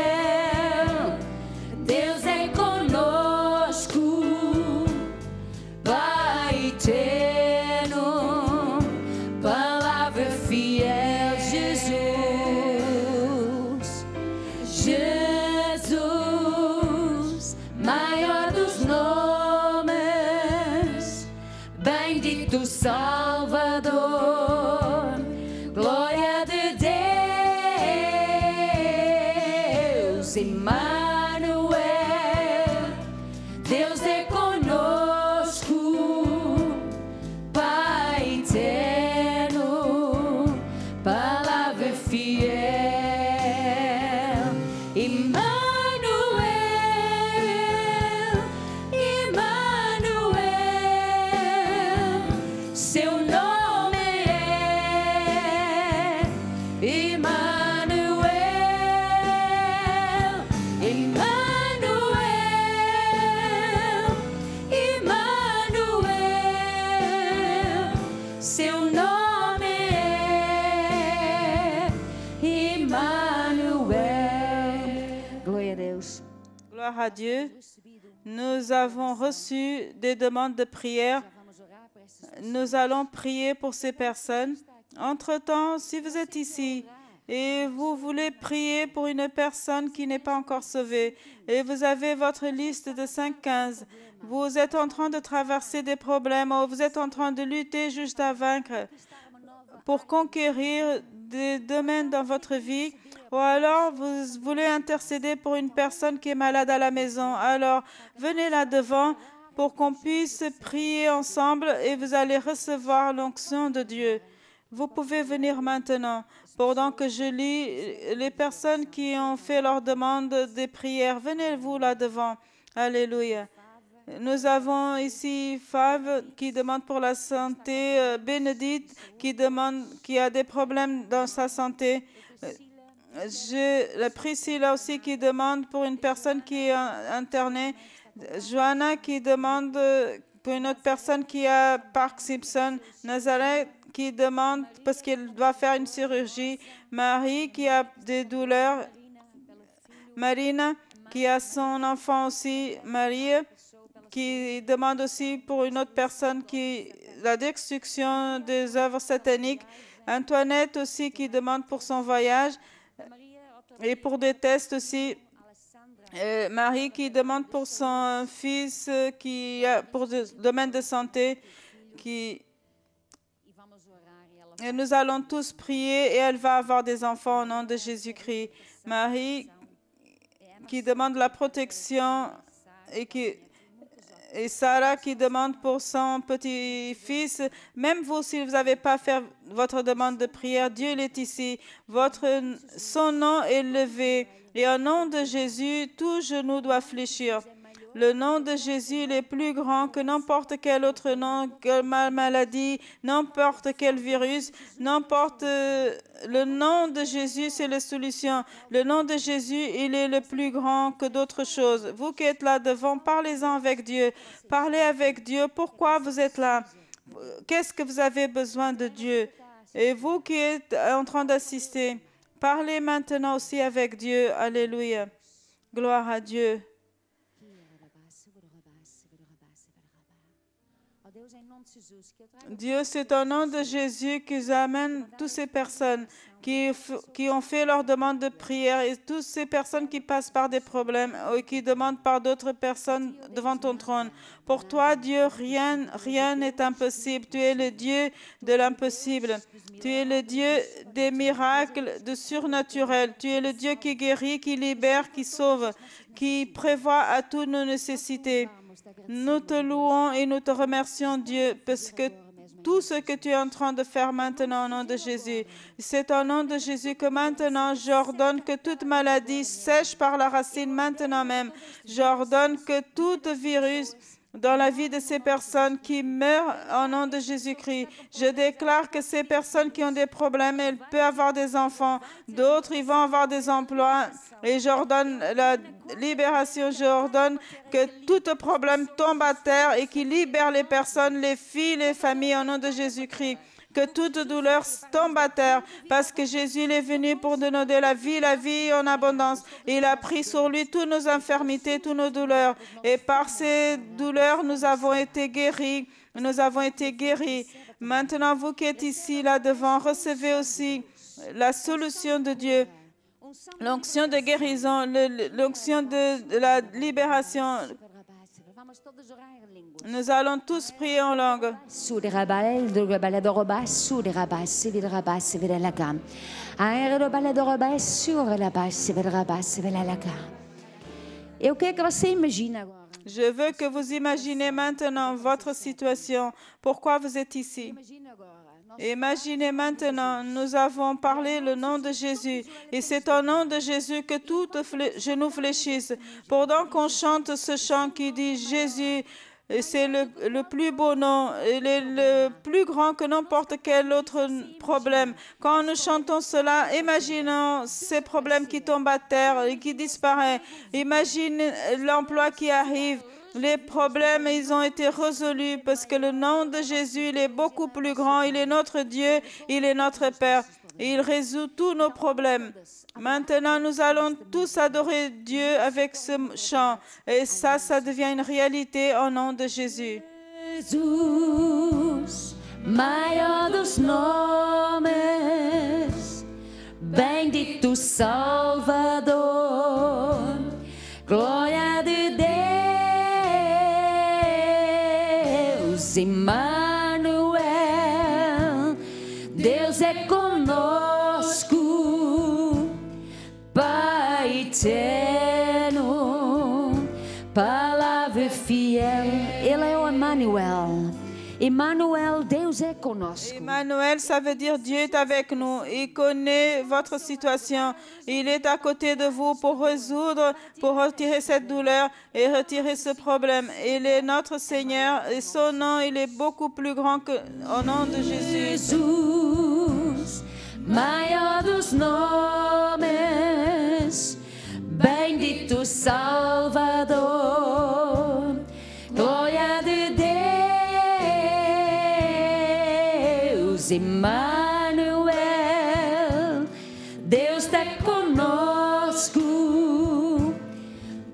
Deus é conosco, Pai eterno, palavra fiel, Jesus, Jesus, maior dos nomes, bendito Salvador, glória de Deus, Emmanuel, Deus é conosco, Pai eterno, palavra fiel, Emmanuel, Emmanuel, seu nome é Emmanuel, Emmanuel, Emmanuel, seu nome é Emmanuel. Glória a Deus. Gloire à Dieu. Nous avons reçu des demandes de prière. Nous allons prier pour ces personnes. Entre-temps, si vous êtes ici et vous voulez prier pour une personne qui n'est pas encore sauvée et vous avez votre liste de 5-15, vous êtes en train de traverser des problèmes ou vous êtes en train de lutter juste à vaincre pour conquérir des domaines dans votre vie, ou alors vous voulez intercéder pour une personne qui est malade à la maison, alors venez là devant pour qu'on puisse prier ensemble et vous allez recevoir l'onction de Dieu. Vous pouvez venir maintenant. Pendant que je lis les personnes qui ont fait leur demande des prières, venez-vous là devant. Alléluia. Nous avons ici Fav qui demande pour la santé, Bénédicte qui a des problèmes dans sa santé. La Priscilla aussi qui demande pour une personne qui est internée. Johanna qui demande pour une autre personne qui a Parkinson. Nazareth qui demande parce qu'elle doit faire une chirurgie. Marie qui a des douleurs. Marina qui a son enfant aussi. Marie qui demande aussi pour une autre personne qui la destruction des œuvres sataniques. Antoinette aussi qui demande pour son voyage et pour des tests aussi. Marie qui demande pour son fils qui a pour le domaine de santé et nous allons tous prier et elle va avoir des enfants au nom de Jésus-Christ. Marie qui demande la protection et Sarah qui demande pour son petit-fils. Même vous, si vous n'avez pas fait votre demande de prière, Dieu il est ici. Son nom est levé. Et au nom de Jésus, tout genou doit fléchir. Le nom de Jésus il est plus grand que n'importe quel autre nom, que maladie, n'importe quel virus, le nom de Jésus, c'est la solution. Le nom de Jésus, il est le plus grand que d'autres choses. Vous qui êtes là devant, parlez-en avec Dieu. Parlez avec Dieu. Pourquoi vous êtes là? Qu'est-ce que vous avez besoin de Dieu? Et vous qui êtes en train d'assister, parlez maintenant aussi avec Dieu. Alléluia. Gloire à Dieu. Dieu, c'est au nom de Jésus qu'ils amènent toutes ces personnes qui ont fait leur demande de prière et toutes ces personnes qui passent par des problèmes et qui demandent par d'autres personnes devant ton trône. Pour toi, Dieu, rien n'est impossible. Tu es le Dieu de l'impossible. Tu es le Dieu des miracles, de surnaturel. Tu es le Dieu qui guérit, qui libère, qui sauve, qui prévoit à toutes nos nécessités. Nous te louons et nous te remercions, Dieu, parce que tout ce que tu es en train de faire maintenant au nom de Jésus, c'est au nom de Jésus que maintenant j'ordonne que toute maladie sèche par la racine maintenant même. J'ordonne que tout virus dans la vie de ces personnes qui meurent au nom de Jésus-Christ. Je déclare que ces personnes qui ont des problèmes, elles peuvent avoir des enfants, d'autres, ils vont avoir des emplois. Et j'ordonne la libération, j'ordonne que tout problème tombe à terre et qu'il libère les personnes, les filles, les familles au nom de Jésus-Christ. Que toute douleur tombe à terre, parce que Jésus est venu pour nous donner la vie en abondance. Il a pris sur lui toutes nos infirmités, toutes nos douleurs. Et par ces douleurs, nous avons été guéris. Nous avons été guéris. Maintenant, vous qui êtes ici, là devant, recevez aussi la solution de Dieu. L'onction de guérison, l'onction de la libération. Nous allons tous prier en langue. Je veux que vous imaginez maintenant votre situation. Pourquoi vous êtes ici? Imaginez maintenant, nous avons parlé le nom de Jésus et c'est au nom de Jésus que tout genou fléchisse. Pendant qu'on chante ce chant qui dit Jésus, c'est le plus beau nom, il est le plus grand que n'importe quel autre problème. Quand nous chantons cela, imaginons ces problèmes qui tombent à terre et qui disparaissent. Imagine l'emploi qui arrive. Les problèmes, ils ont été résolus parce que le nom de Jésus, il est beaucoup plus grand. Il est notre Dieu, il est notre Père. Et il résout tous nos problèmes. Maintenant, nous allons tous adorer Dieu avec ce chant. Et ça devient une réalité au nom de Jésus. Jesus, maior dos nomes, bendito Salvador, glória de Deus, Emmanuel, Deus é conosco, Pai eterno, palavra fiel, Ele é o Emmanuel. Emmanuel, Deus é conosco. Emmanuel, ça veut dire Dieu est avec nous. Il connaît votre situation. Il est à côté de vous pour résoudre, pour retirer cette douleur et retirer ce problème. Il est notre Seigneur et son nom, il est beaucoup plus grand que au nom de Jésus. Jesus, maior dos nomes, bendito Salvador, glória de Deus, Emmanuel, Deus está conosco,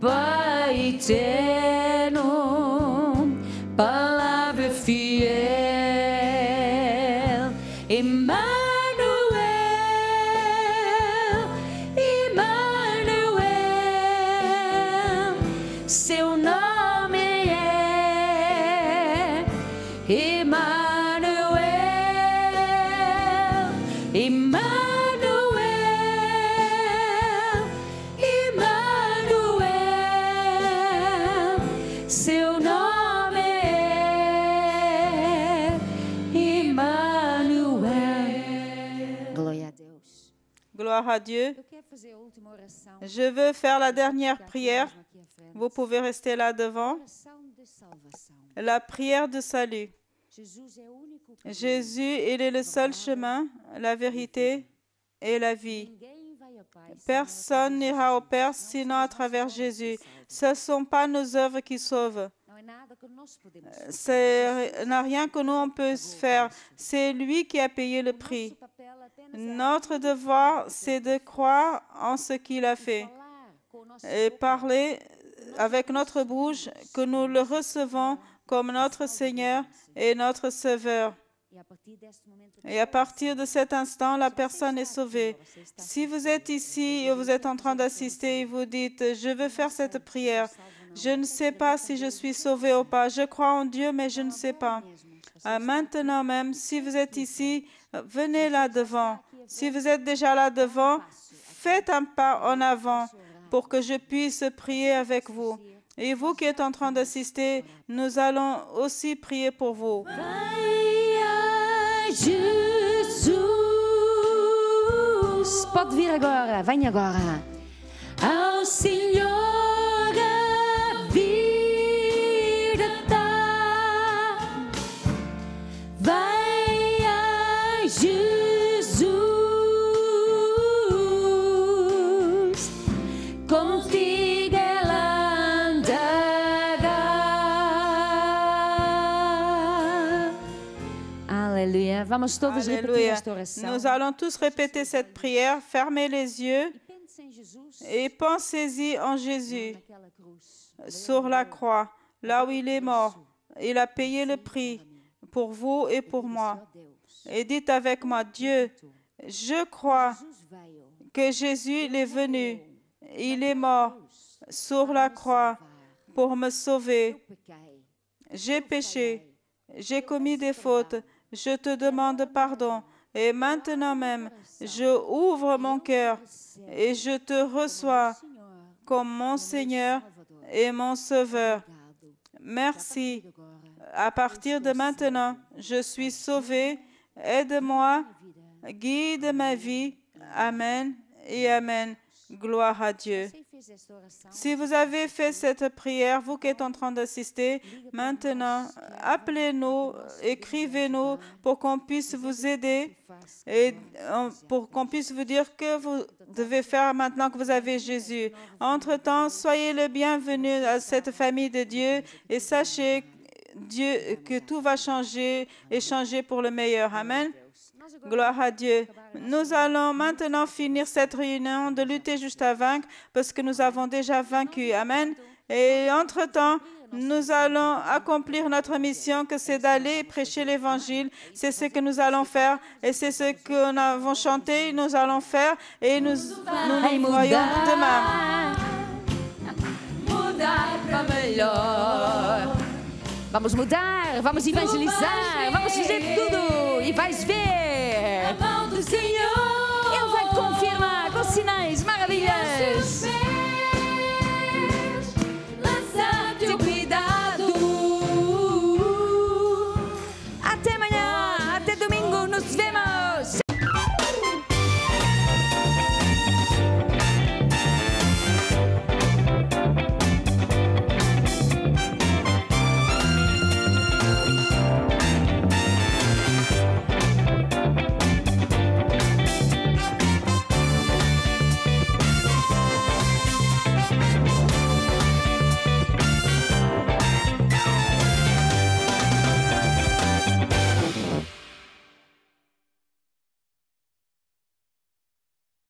Pai eterno, palavra fiel, Emmanuel, Emmanuel, seu nome é Emmanuel, Emmanuel, Emmanuel, seu nome é Emmanuel. Gloire à Dieu. Eu quero fazer a última oração. Je veux faire la dernière prière. Mesmo aqui à frente. Vous pouvez rester là devant. Oração de salvação. La prière de salut. Jesus é o único caminho. Jésus, il est le seul chemin, la vérité et la vie. Ninguém vai ao Pai. Personne n'ira au Père sinon à travers Jésus. Ce ne sont pas nos œuvres qui sauvent. Não é nada que nós podemos fazer. Ce n'a rien que nous on peut faire. C'est lui qui a payé le prix. Nosso papel apenas é Notre devoir, c'est de croire en ce qu'il a fait falar com o nosso et parler avec notre bouche que nous le recevons comme notre Seigneur et notre Sauveur. e a partir deste momento Et à partir de cet instant, la personne est sauvée. Si vous êtes ici et vous êtes en train d'assister et vous dites, je veux faire cette prière, je ne sais pas si je suis sauvé ou pas, je crois en Dieu, mais je ne sais pas. Maintenant même, si vous êtes ici, venez là devant. Si vous êtes déjà là devant, faites un pas en avant pour que je puisse prier avec vous. Et vous qui êtes en train d'assister, nous allons aussi prier pour vous. Jesus, pode vir agora, venha agora. Ao Senhor a vida dá, vai a Jesus, contigo ela andará. Aleluia. Vamos todos repetir Alléluia. esta oração. Nous allons tous répéter cette prière. Fermez les yeux Pense em Jesus et pensez-y en Jésus naquela cruz. sur la croix, là où il est mort. Il a payé le prix pour vous et pour moi. Ó Deus, Et dites avec moi, Dieu, je crois Jesus veio que Jésus il est venu. Il est mort sur la croix pour me sauver. pequei. J'ai péché, j'ai commis des fautes. Je te demande pardon. Et maintenant même, je ouvre mon cœur et je te reçois Senhor, comme mon Seigneur et mon Sauveur. obrigado. Merci. Agora, À partir de maintenant, je suis sauvé. Aide-moi, vida. guide ma vie. Amen et Amen. Gloire à Dieu. Você fez esta oração? Si vous avez fait cette prière, vous qui êtes en train d'assister, maintenant, appelez-nous, écrivez-nous pour qu'on puisse vous aider et pour qu'on puisse vous dire que vous devez faire maintenant que vous avez Jésus. Entre-temps, soyez le bienvenu à cette famille de Dieu et sachez Dieu, que tout va changer et changer pour le meilleur. Amen. Gloire à Dieu. Nous allons maintenant finir cette réunion de lutter juste à vaincre parce que nous avons déjà vaincu. Amen. Et entre-temps, nous allons accomplir notre mission que c'est d'aller prêcher l'Évangile. C'est ce que nous allons faire et c'est ce que nous avons chanté. Nous allons faire et nous voyons demain. Mudar para melhor. Vamos mudar, vamos evangelizar, vamos fazer tudo e vais ver. A mão do Senhor.